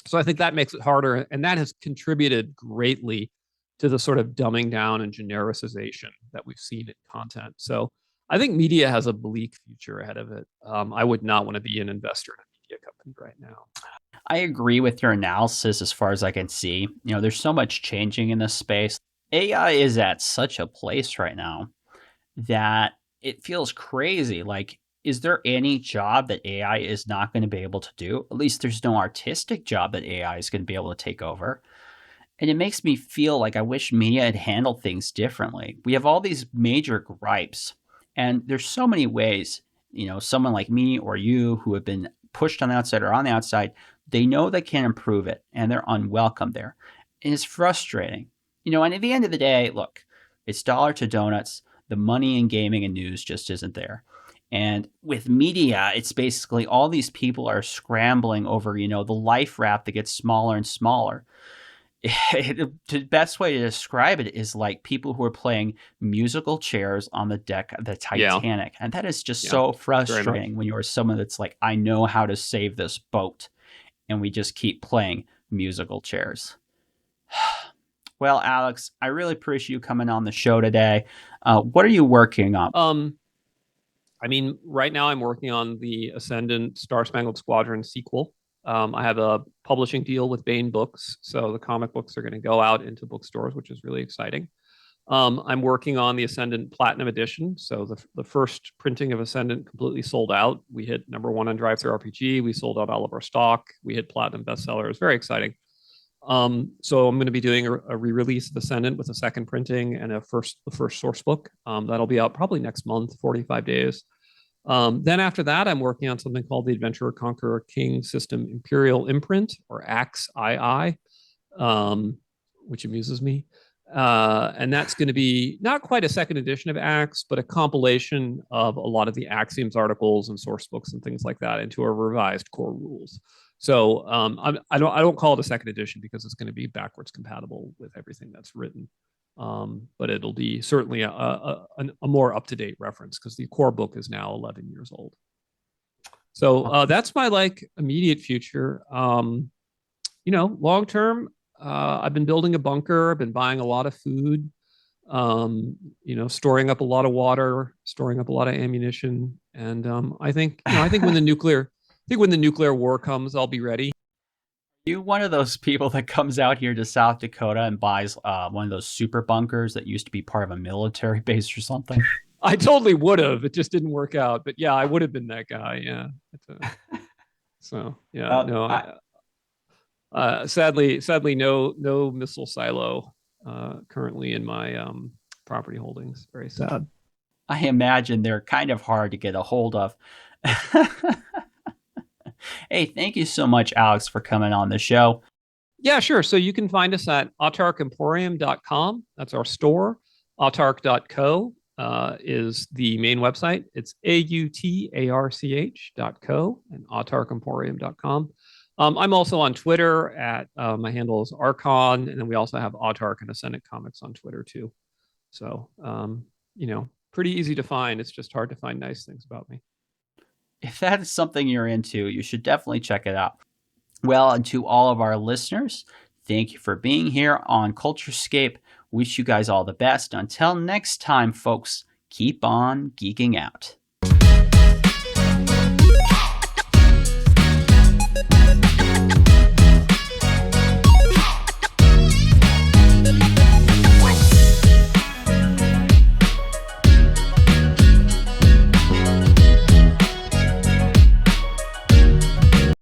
so I think that makes it harder, and that has contributed greatly to the sort of dumbing down and genericization that we've seen in content. So I think media has a bleak future ahead of it. I would not want to be an investor in a media company right now. I agree with your analysis as far as I can see. There's so much changing in this space. AI is at such a place right now that it feels crazy. Like, is there any job that AI is not going to be able to do? At least there's no artistic job that AI is going to be able to take over. And it makes me feel like I wish media had handled things differently. We have all these major gripes, and there's so many ways, someone like me or you who have been pushed on the outside or on the outside, they know they can improve it and they're unwelcome there. And it's frustrating. And at the end of the day, look, it's dollar to donuts. The money in gaming and news just isn't there. And with media, it's basically all these people are scrambling over, the life raft that gets smaller and smaller. The best way to describe it is like people who are playing musical chairs on the deck of the Yeah, Titanic. And that is just yeah, so very much. frustrating when you're someone that's like, I know how to save this boat. And we just keep playing musical chairs. Well, Alex, I really appreciate you coming on the show today. What are you working on? I mean, right now I'm working on the Ascendant Star Spangled Squadron sequel. I have a publishing deal with Bain Books, so the comic books are going to go out into bookstores, which is really exciting. I'm working on the Ascendant Platinum Edition. So the first printing of Ascendant completely sold out. We hit #1 on Drive-Thru RPG. We sold out all of our stock. We hit platinum bestseller. It was very exciting. So I'm going to be doing a re-release of Ascendant with a second printing and the first source book. That'll be out probably next month, 45 days. Then after that, I'm working on something called the Adventurer Conqueror King System Imperial Imprint, or AXII, which amuses me. And that's going to be not quite a second edition of Axe, but a compilation of a lot of the Axioms articles and source books and things like that into a revised core rules. So I don't call it a second edition because it's going to be backwards compatible with everything that's written. But it'll be certainly a more up-to-date reference because the core book is now 11 years old. So that's my immediate future. Long term, I've been building a bunker. I've been buying a lot of food. Storing up a lot of water, storing up a lot of ammunition, and I think when the nuclear war comes, I'll be ready. You one of those people that comes out here to South Dakota and buys one of those super bunkers that used to be part of a military base or something? I totally would have. It just didn't work out. But yeah, I would have been that guy. Yeah. So yeah, Uh, no, I, Sadly, no missile silo currently in my property holdings. Very sad. I imagine they're kind of hard to get a hold of. Hey, thank you so much, Alex, for coming on the show. Yeah, sure. So you can find us at autarkemporium.com. That's our store. Autark.co is the main website. It's autarch.co and autarkemporium.com. I'm also on Twitter at my handle is Archon, and then we also have Autark and Ascendant Comics on Twitter too. So pretty easy to find. It's just hard to find nice things about me. If that is something you're into, you should definitely check it out. Well, and to all of our listeners, thank you for being here on Culturescape. Wish you guys all the best. Until next time, folks, keep on geeking out.